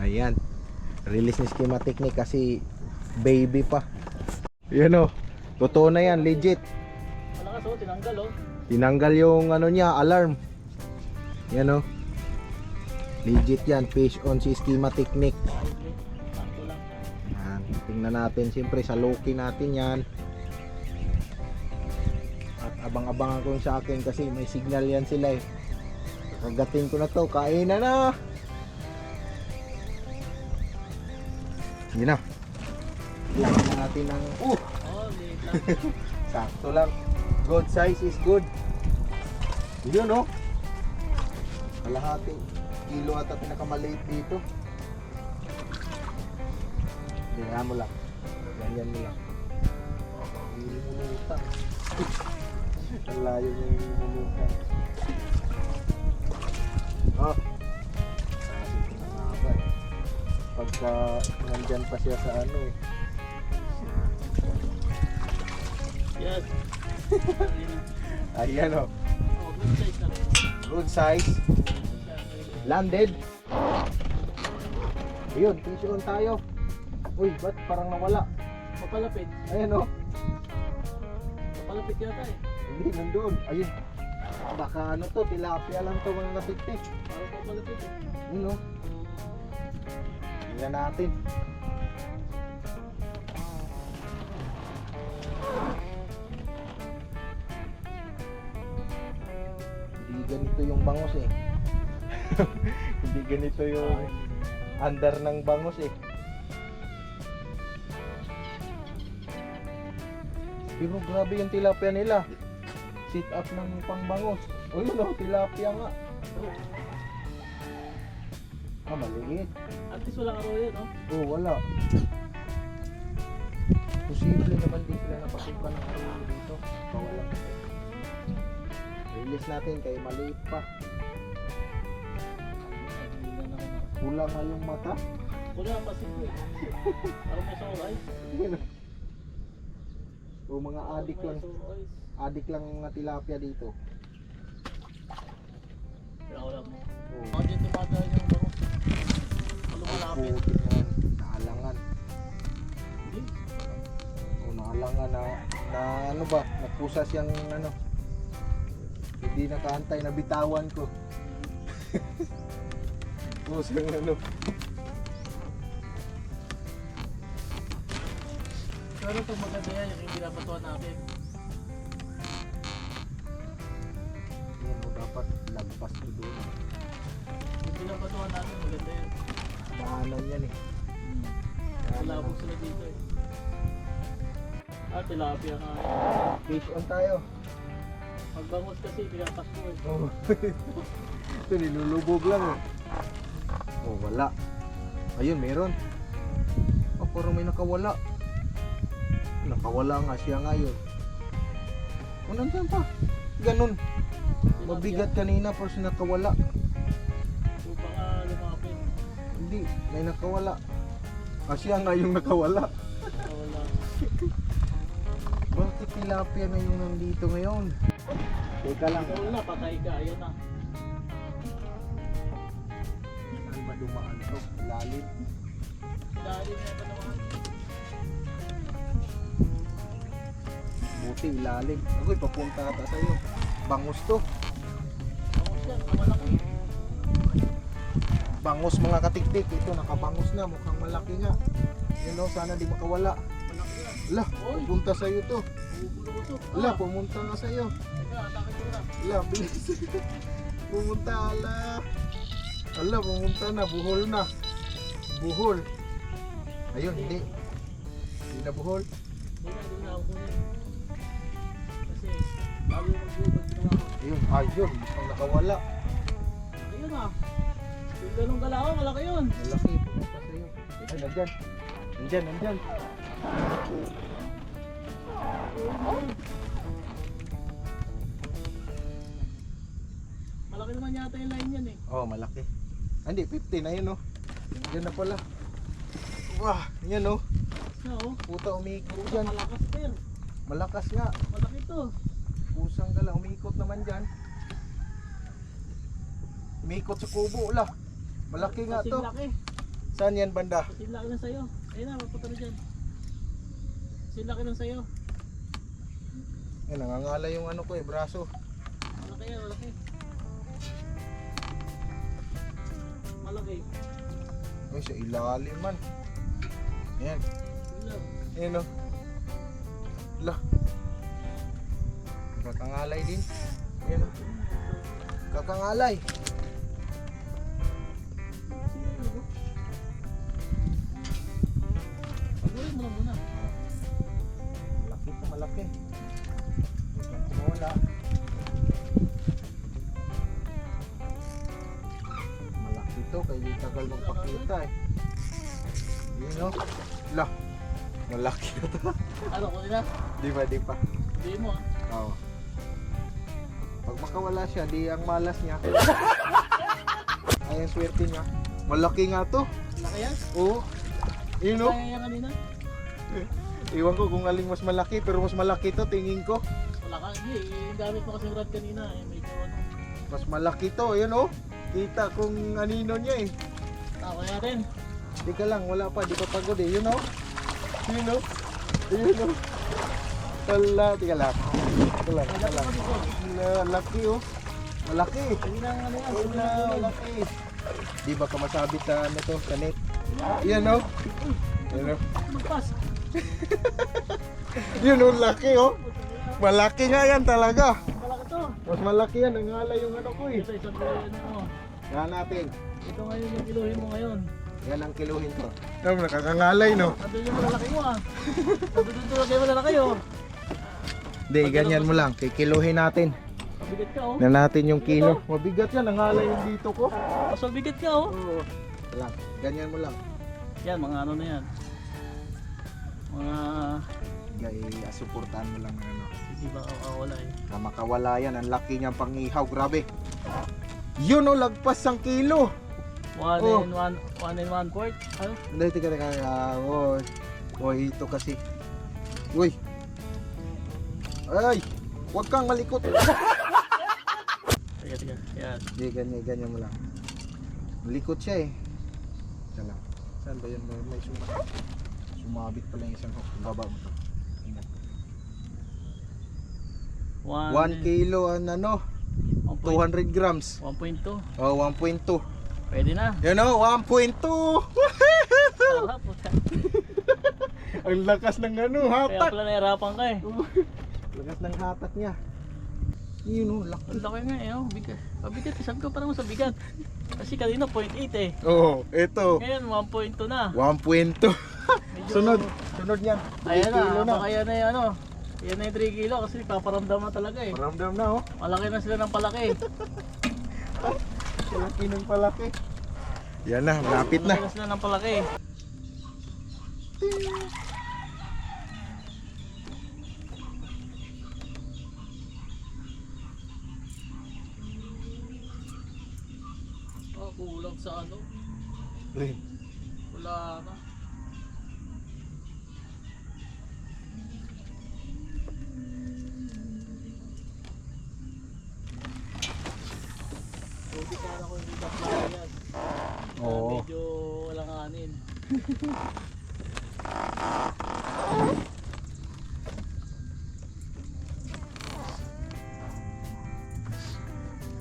Ayan. Release ni schema technique kasi baby pa. Yan o. Totoo na yan, legit. Malakas oh, tinanggal oh. Tinanggal yung ano niya, alarm. Yan o. Legit yan, fish on si schema technique. Sakto lang. Yan. Tingnan natin siyempre sa Loki natin yan. At abang-abangan ko yung sa akin kasi may signal yan sila eh. Kagatin ko na to, kain na. Yun na. Lagyan na natin ng Oh, liit lang. sakto lang. Good size is good. Yun no. Kalahati kilo ata pinakamaliit dito. Ganyan mo lang. Ganyan mo lang. Hindi mo lutang. Ang layo niya yung mulutang. Oh. Sabi ko na nga ba eh. Pagka nandyan pa siya sa ano eh. Yes. Ayan o. Oh, good size na rin. Good size. Landed. Ayun, fish on tayo. Uy, ba't parang nawala? Papalapit. Ayan o. Papalapit yata eh. Hindi, nandun. Ayun. Baka ano to, tilapia lang to mga natiktik. Parang papalapit eh. Yun o. Tingnan natin. Hindi ganito yung bangos eh. Hindi ganito yung under ng bangos eh. Pero grabe yung tilapia nila. Sit up ng pangbangos. O yun o, tilapia nga. Ah, maliit. At least walang arroyo no? Oh, wala. Posible naman din sila napasukan ng arroyo dito. Wala. Release natin kay maliit pa. Kulang nga yung mata. Wala pa siguro. Parang may soul eyes. O mga adik lang. Adik lang mga tilapia dito. Kaya wala mo. Oh. Mga dito bata yung bango. Ano malapit? Putik na. Naalangan. Hindi. O naalangan na ano ba? Nagpusa siyang ano. Hindi nakaantay na bitawan ko. Pusa yung ano. Pero itong maganda yan, yung pinapatuan natin. Yan o, dapat lagpas ko doon. Yung pinapatuan natin, maganda yan. Daanan yan eh. Malabog sila dito eh. Tilapia nga. Fish on tayo. Magbangos kasi, pinapas mo eh. Oh. Ito nilulubog lang eh. Oh, wala. Ayun, meron. Oh, parang may nakawala. Nakawala nga siya ngayon. O, nandyan pa. Ganun. Mabigat kanina pero siya nakawala. So baka lumapit. Hindi, may nakawala. Siya nga yung nakawala. Wala. Bakit tilapia na yung nandito ngayon? Teka lang. Ikaw na, patay ka. Ayan na. Saan ba dumaan to? Lalim. Dahil na ito naman. Buti ilalim. Agoy, papunta ata sa'yo. Bangus to. Bangus yan, malaki. Bangus mga katiktik. Ito nakabangus na. Mukhang malaki nga. Yun o, sana di makawala. Malaki yan. Ala, pupunta sa'yo to. Bubulutok. Ala, pumunta nga sa'yo. Teka, atake ko na. Ala, bilis. Pumunta, ala. Ala, pumunta na. Buhol na. Buhol. Ayun, hindi. Hindi na buhol. Hindi na ako kunin. Kasi, bago yung magbubag na ako. Ayun, ayun. Mukhang nakawala. Ayun ah. Yung ganong galaw, malaki yun. Malaki, pumunta sa'yo. Ay, nandyan. Nandyan, nandyan. Malaki naman yata yung line yan eh. Oh, malaki. Ah, hindi, 15 na yun, oh. Diyan na pala. Wah, yan, oh. Siya oh. Puta, umiikot Puta, dyan. malakas per. Malakas nga. Malaki to. Pusang gala, umiikot naman dyan. Umiikot sa kubo, lah. Malaki nga Kasing to. laki. Saan yan, banda? Kasing laki na sa'yo. Ayun na, mapunta na dyan. Kasing laki na sa'yo. Yan, nangangala yung ano ko, braso. Malaki yan, malaki. Malaki. Ay, sa ilalim man. Yan. Yun lang. Yan, oh. Lah. Kakangalay din. Yan, oh. Kakangalay. Pagurin mo na muna. Malaki to, malaki. Huwag kang kumawala. Malaki to, kaya tagal magpakita eh. Yun, no? Lah. Malaki na to. Ano, kunin na? Di ba, di pa. Hindi mo ah. Oo. Pag makawala siya, di ang malas niya. Ay, ang swerte niya. Malaki nga to. Malaki yan? Oo. Yun, no? Kaya yan kanina? Iwan ko kung aling mas malaki, pero mas malaki to, tingin ko. Wala ka. Hindi, yung gamit mo kasi rod kanina eh. Medyo ano. Mas malaki to, yun, oh. Kita kung anino niya eh. Tawa natin. Teka lang, wala pa, di pa pagod eh. Yun, oh. Yun, oh. Yun, oh. Wala, teka lang. Teka lang, teka lang. Laki, oh. Malaki. Kanina ang ano yan. Wala, malaki. Di ba ka masabit sa ano to, sa net? Yan, oh. Yan, oh. Magpas. Yun, oh, laki, oh. Malaki nga yan talaga. Malaki to. Mas malaki yan, nangala yung ano ko eh. Ito, isang kilo yan mo. Yan natin. Ito ngayon yung kiluhin mo ngayon. Yan ang kiluhin ko. Ano, nakakangalay, no? Nandun yung malalaki mo ah. Nandun yung kayo malalaki oh. Hindi, ganyan mo lang. Kikiluhin natin. Mabigat ka oh. Na natin yung kilo. Mabigat yan, nangala yung dito ko. Mas mabigat ka oh. Oo. Lang, ganyan mo lang. Yan, mga ano na yan. Mga... Suportahan mo lang ng ano. Hindi ba wala eh. Na makawala yan, ang laki niyang pangihaw, grabe. Yun, oh, lagpas ang kilo. 1 Oh. and 1/4. Ano? Hindi, tika. Oy, ito kasi. Uy. Ay, huwag kang malikot. Tiga. Yan. Hindi, ganyan mo lang. Malikot siya eh. Ito lang. Saan ba yun? May sumabit pala yung isang hook. Baba mo to. 1 kilo ang ano? 200 grams. 1.2. Oh, 1.2. Pwede na. Yan o, 1.2. Sarap. Puta. Ang lakas ng ano, Kaya hatak. pala nahirapan ka eh. Lakas ng hatak niya. Yun o, laki. Ang laki nga eh. Oh. Bigat. Mabigat. Sabi ko parang sa bigat. Kasi kanina 0.8 eh. Oo, ito. Ngayon 1.2 na. 1.2. Medyo- Sunod niyan. Ayan 3 kilo na. Baka yan na yung ano. Yan na yung 3 kilo kasi paparamdam na talaga eh. Paramdam na oh. Malaki na sila ng palaki. Laki ng palaki. Yan na, malapit na. Malaki na sila ng palaki. Oh, kulang sa ano. Lin. Wala na.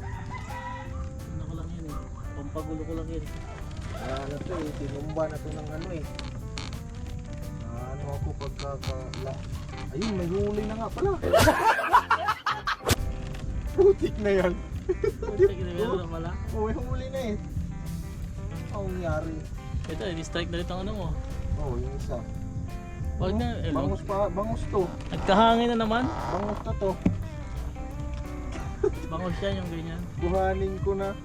Ano ko lang yun eh. Pampagulo ko lang yun. Ano to eh, tinumba na to ng ano eh. Ano ako pagkakala. Ayun, may huli na nga pala. Putik na yan. Putik na meron na pala. Oh, may huli na eh. Ano nangyari? Ito, i-strike na rin ang ano mo. Oh, yung isa. Wag na, eh, Bangus pa, bangus to. nagkahangin na naman. Bangus na to. Bangos yan yung ganyan. Kuhanin ko na.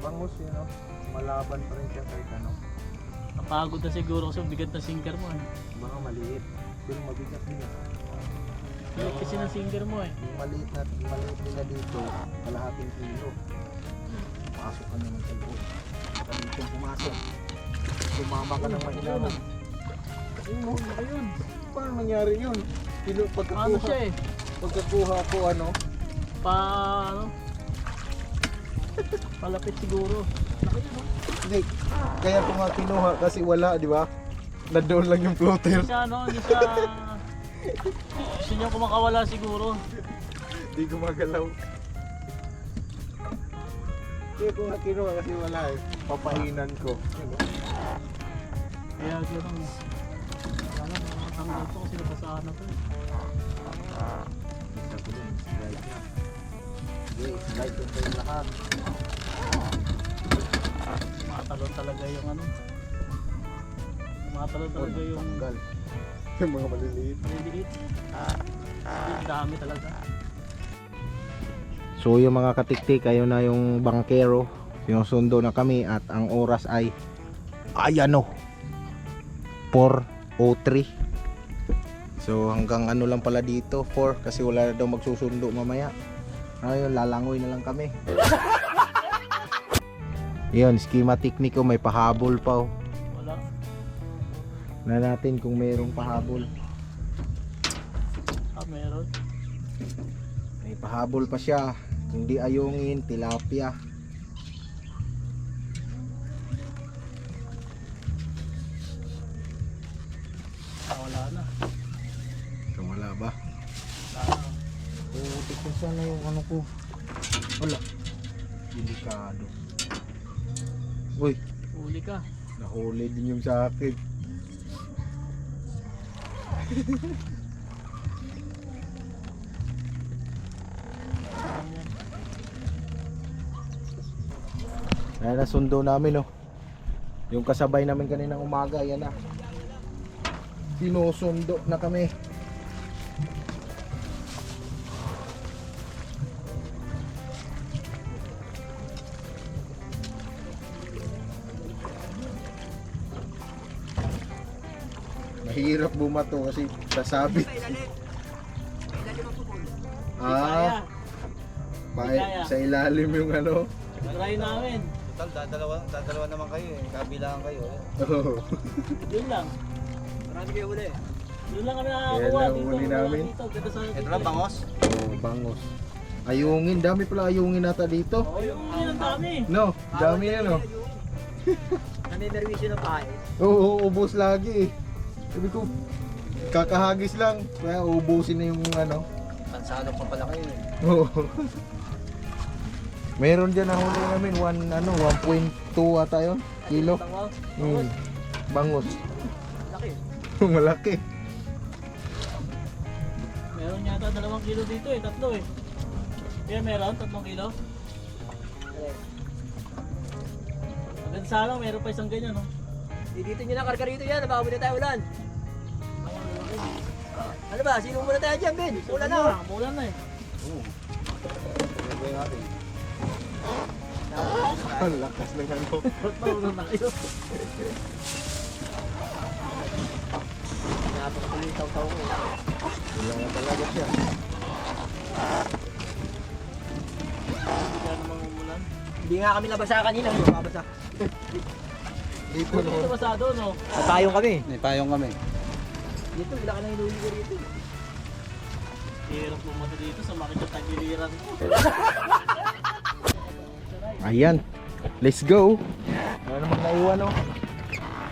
Bangus yun oh. Malaban pa rin siya kahit ano. Napagod na siguro kasi ang bigat na sinker mo eh. Baka maliit. Pero mabigat din. Bigat kasi ng sinker mo eh. Yung maliit nila dito, kalahating kilo. Pasok ka naman sa loob. Baka dito pumasok. Sumama ka ng mahilangan. Ayun, ayun. Paano nangyari yun? Pagkakuha, Ano siya eh? pagkakuha ko ano? Ano? Palapit siguro. Hindi. Kaya ko nga kinuha kasi wala, di ba? Nandoon lang yung floater. Hindi siya ano, hindi siya... Gusto niya kumakawala siguro. Hindi gumagalaw. Kaya ko nga kinuha kasi wala eh. Papahinan ko. Ano? Kaya gano'n. Wala na, matanggal to kasi napasahan na to. Isa ko din, slide na. Hindi, slide ko yung lahat. Matalon talaga yung ano. Matalon talaga yung Tanggal. Yung mga maliliit. maliliit. Ang dami talaga. So yung mga katiktik, ayun na yung bangkero. Sinusundo na kami at ang oras ay ano 4:03. So hanggang ano lang pala dito 4 kasi wala na daw magsusundo mamaya. Ayun, lalangoy na lang kami. Yun, schematic ni ko may pahabol pa oh. Wala. Na natin kung mayroong pahabol. Meron. May pahabol pa siya. Hindi ayungin, tilapia. Wala na. Wala ba? Wala na. Putik na sana yung ano ko. Wala. Delikado. Uy, Huli ka. nahuli din yung sa akin. Ayan na, sundo namin oh. Yung kasabay namin kaninang umaga, yan na. Sinusundo na kami. Mahirap bumato kasi sasabit. Ah, sa ilalim yung ano. Try namin. Total, dadalawa naman kayo eh. Kabilangan kayo eh. Oh. Yun lang. Marami kayo uli. Yun lang kami Yan nakakuha lang dito. huli Wala namin. dito. Ganda sa Ito lang bangos. Oh, bangos. Ayungin, dami pala ayungin nata dito. Oh, yung ang dami. No, dami yan oh. Naninerwisyo na pa eh. Oo, ubos lagi eh. Sabi ko, kakahagis lang. Kaya ubusin na yung ano. Pansano pa pala kayo eh. Oo. Meron dyan na huli namin, 1.2 ata yun, kilo. Tangwal. Bangus. Laki. Malaki. Meron yata 2 kilo dito eh. 3 eh. Kaya meron 3 kilo. Maganda sana meron pa isang ganyan no. Dito nyo na karga rito yan. Baka muna tayo ulan. Ano ba? Sino muna tayo dyan, Ben? Ulan na. Ulan na eh. Ang lakas ng ano. Ba't maulan na kayo? Napakatuloy yung taw-taw ko. Wala na talaga siya. Kaya namang umulan. Hindi nga kami nabasa kanina. Hindi mabasa. Dito Dito no. basado no. At payong kami. May payong kami. Dito, wala ka nang hinuli ko rito. Hirap lumata dito sa makita tagiliran ko. Ayan, Let's go. Ano naman naiwan oh.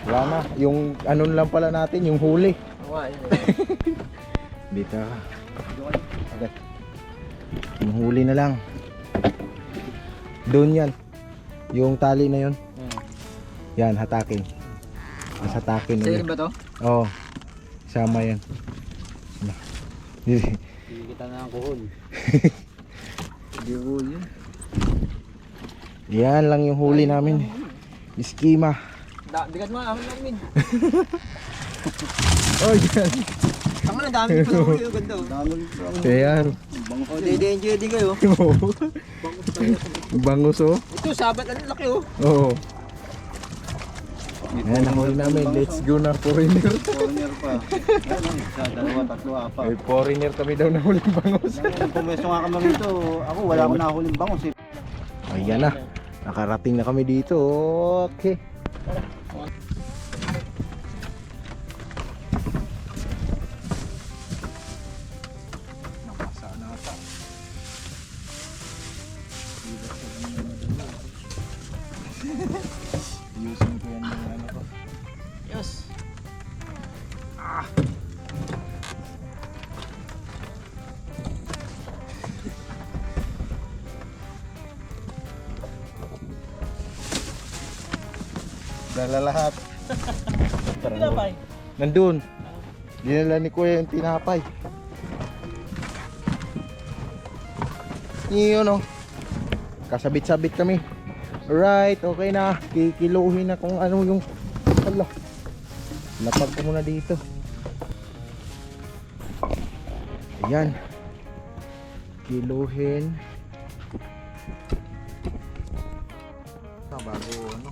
Wala na. Yung ano lang pala natin, yung huli. Dito. Okay. Yung huli na lang. Doon yan. Yung tali na yun. Yan, hatakin. Mas hatakin Sa'yo ulit. rin ba to? Oo. Sama yan. Hindi kita na ang kuhol. Hindi kuhol yun. Yan lang yung huli namin. Iskima. Bigat mo amin namin. Oh, yan. Tama na, dami pa na huli. Ganda oh. Ayan. Enjoy din kayo. Bangus oh. Ito, sabat ano laki oh. Oo. Ayan, nahuli namin. Let's go na, foreigner. Corner pa. Isa, dalawa, tatlo, apat. May foreigner kami daw nahuling bangus. Pumesto nga kami rito. Ako wala akong nahuling bangus eh. Ayan na. Nakarating na kami dito. Okay. Napasa na ata. Ayusin ko yan yung ano ko. Yes. Dala lahat. Tinapay. Nandun. Dinala ni Kuya yung tinapay. Yun oh. Kasabit-sabit kami. Alright, okay na. Kikiluhin na kung ano yung... Ala. Lapag ko muna dito. Ayan. Kiluhin. Bago ano.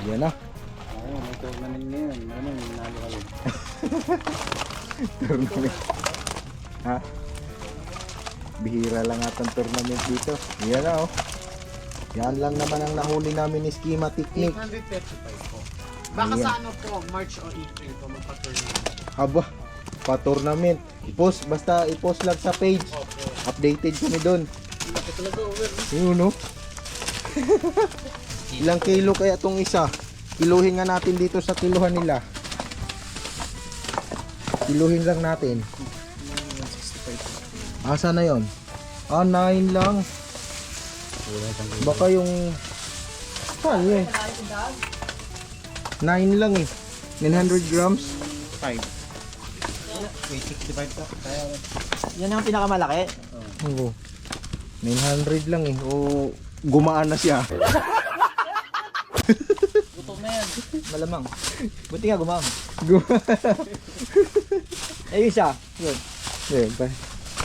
Yan na. Oo, may tournament ngayon. Ano, nanalo kayo. Tournament. Ha? Bihira lang atang tournament dito. Yan na oh. Yan lang naman ang nahuli namin ni Schema Technique. 835 po. Baka Ayan. sa ano po, March o April po magpa-tournament. Aba, pa-tournament. I-post, basta i-post lang sa page. Updated kami doon. Laki talaga over. Yun no? Ilang kilo kaya tong isa? Kiluhin nga natin dito sa kiluhan nila. Kiluhin lang natin. Asa na yon? Ah, 9 lang. Baka yung... Saan yun? 9 lang eh. 900 grams. 5. 865 ka. Kaya Yan ang pinakamalaki. Oo. 900 lang eh. O gumaan na siya. Gutom na yan. malamang. Buti nga gumam. Eh, isa. Yun. Ayun pa.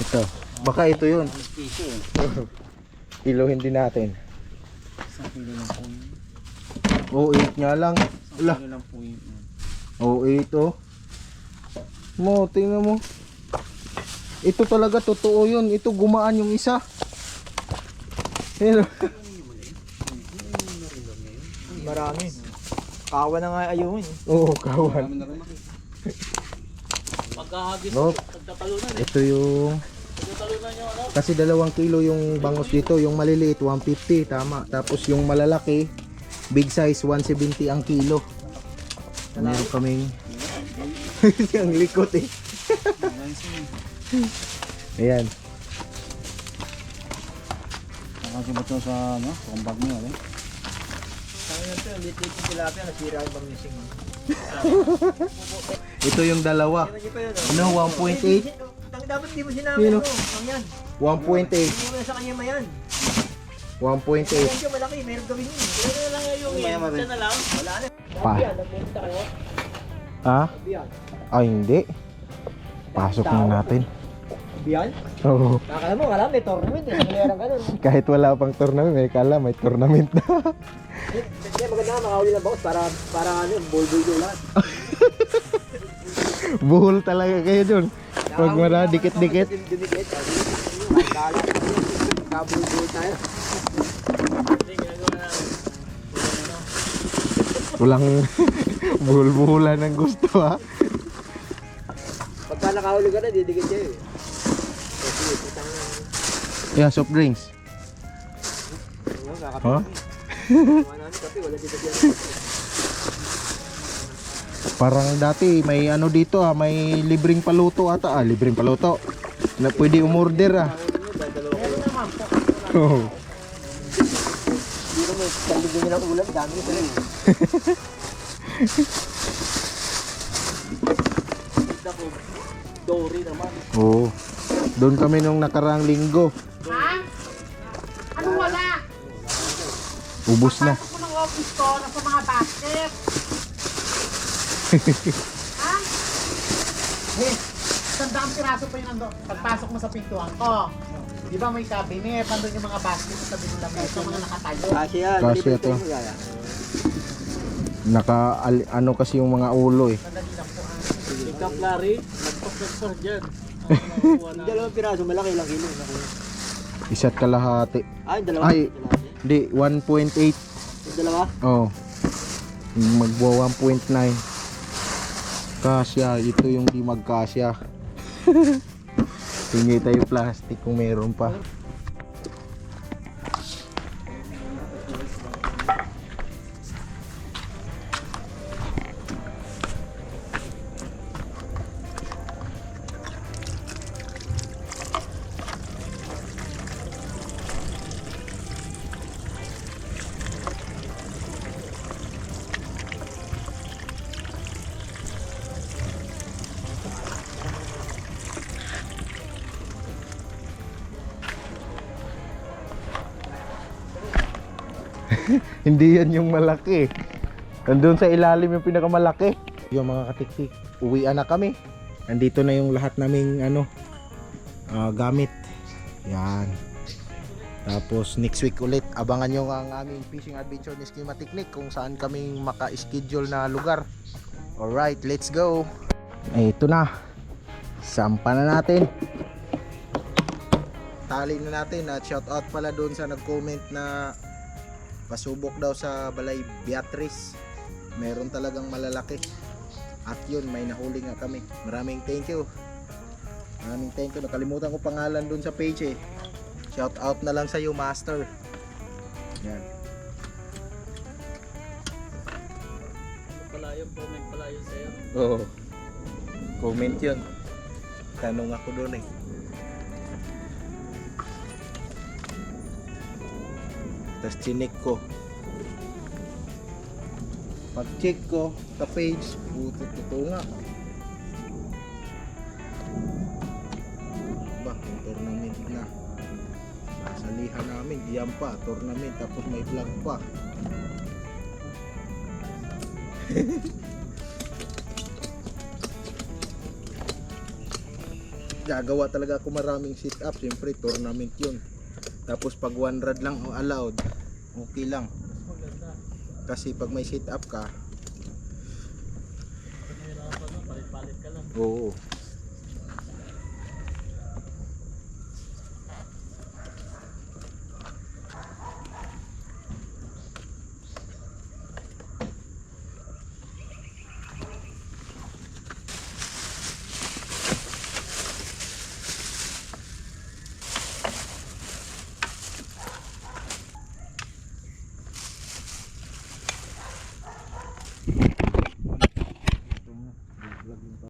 Ito. Baka ito yun. Piso eh. Kiluhin din natin. Isang kilo lang po yun. O 8 nga lang. Wala. Kilo lang po yun. O 8 oh. Mo, tingnan mo. Ito talaga totoo yun. Ito gumaan yung isa. Pero Marami. Kawa na nga ayun. oo, kawan. Pagkahagis, No. pagtatalunan eh. Ito yung Pagtatalunan yung ano. kasi 2 kilo yung bangus dito, yung maliliit 150, tama. Tapos yung malalaki, big size 170 ang kilo. Meron kaming ang likot eh. Ayan. Nakasi ba ito sa ano? Kumbag niyo eh. Sabi nito, lit-lit yung tilapia, nasira yung bamising. Ito yung dalawa. Ano nyo pa yun? Ano, 1.8? Dapat di mo sinabi Sino? ano. Ang yan. 1.8. Hindi mo na sa kanya mayan. 1.8. Yan siya malaki, meron gawin yun. Kaya na lang yung Maya-maya. Isa na lang. Wala na. Pa. Nagpunta kayo. Ha? Biyan. Ay, hindi. Pasok na natin. Biyan? Oo. Nakakala mo, wala may tournament eh. Meron ganun. Kahit wala pang tournament, may kala may tournament na. Hindi, maganda nga makahuli ng boss para ano, bol-bol yung lahat. Buhol talaga kayo dun. Pag mara, dikit-dikit. Dumikit. Kala. Kabul-bul tayo. Hindi, ginagawa na. Walang buhol-buhulan ng gusto ha. Pagka nakahuli ka na, didikit siya eh. Sige, putang Yeah, soft drinks. Huh? Parang dati may ano dito may libreng paluto ata. Libreng paluto. Na pwede umorder Oh. Dito mo, kalibin nyo ng ulam, dami ko sila. Dory naman. Oo. Doon kami nung nakaraang linggo. Ha? Anong wala? Ubus na. Pasok mo ng office ko, nasa mga basket. Ha? Eh, 100 piraso pa yun nandun. Pagpasok mo sa pintuan ko. Di ba may cabinet? Nandun yung mga basket sa tabi ng lamesa, mga nakatayo. Kasi yan, Kasi ito. Ano kasi yung mga ulo eh. Sandali lang po. Si Cap Larry, nagpas dyan. Yung dalawang piraso, malaki lang kilo. Isa't kalahati. Ay, dalawa. Ay, hindi, 1.8. Yung dalawa? Oh. Magbuwa 1.9. Kasya, ito yung di magkasya. Hingi tayo plastic kung meron pa. Hindi yan yung malaki. Nandun sa ilalim yung pinakamalaki. Yung mga katiksik, uwian na kami. Andito na yung lahat naming gamit. Yan. Tapos next week ulit, abangan nyo ang aming fishing adventure ni Schema Technique kung saan kaming maka-schedule na lugar. Alright, let's go. Ito na. Sampa na natin. Tali na natin at shout out pala doon sa nag-comment na pasubok daw sa Balay Beatrice. Meron talagang malalaki. At yun, may nahuli nga kami. Maraming thank you. Nakalimutan ko pangalan dun sa page eh. Shout out na lang sa iyo, Master. Yan. Palayo, comment palayo sa'yo. Oo. Comment yun. Tanong ako dun eh. Tapos chinik ko. Pag check ko sa page, totoo nga. Ba, yung tournament na. Salihan namin, diyan pa, tournament, tapos may vlog pa. Gagawa talaga ako maraming sit up, siyempre tournament yun. Tapos pag one rod lang o allowed, okay lang. Kasi pag may sit up ka, Palit-palit ka lang. oo.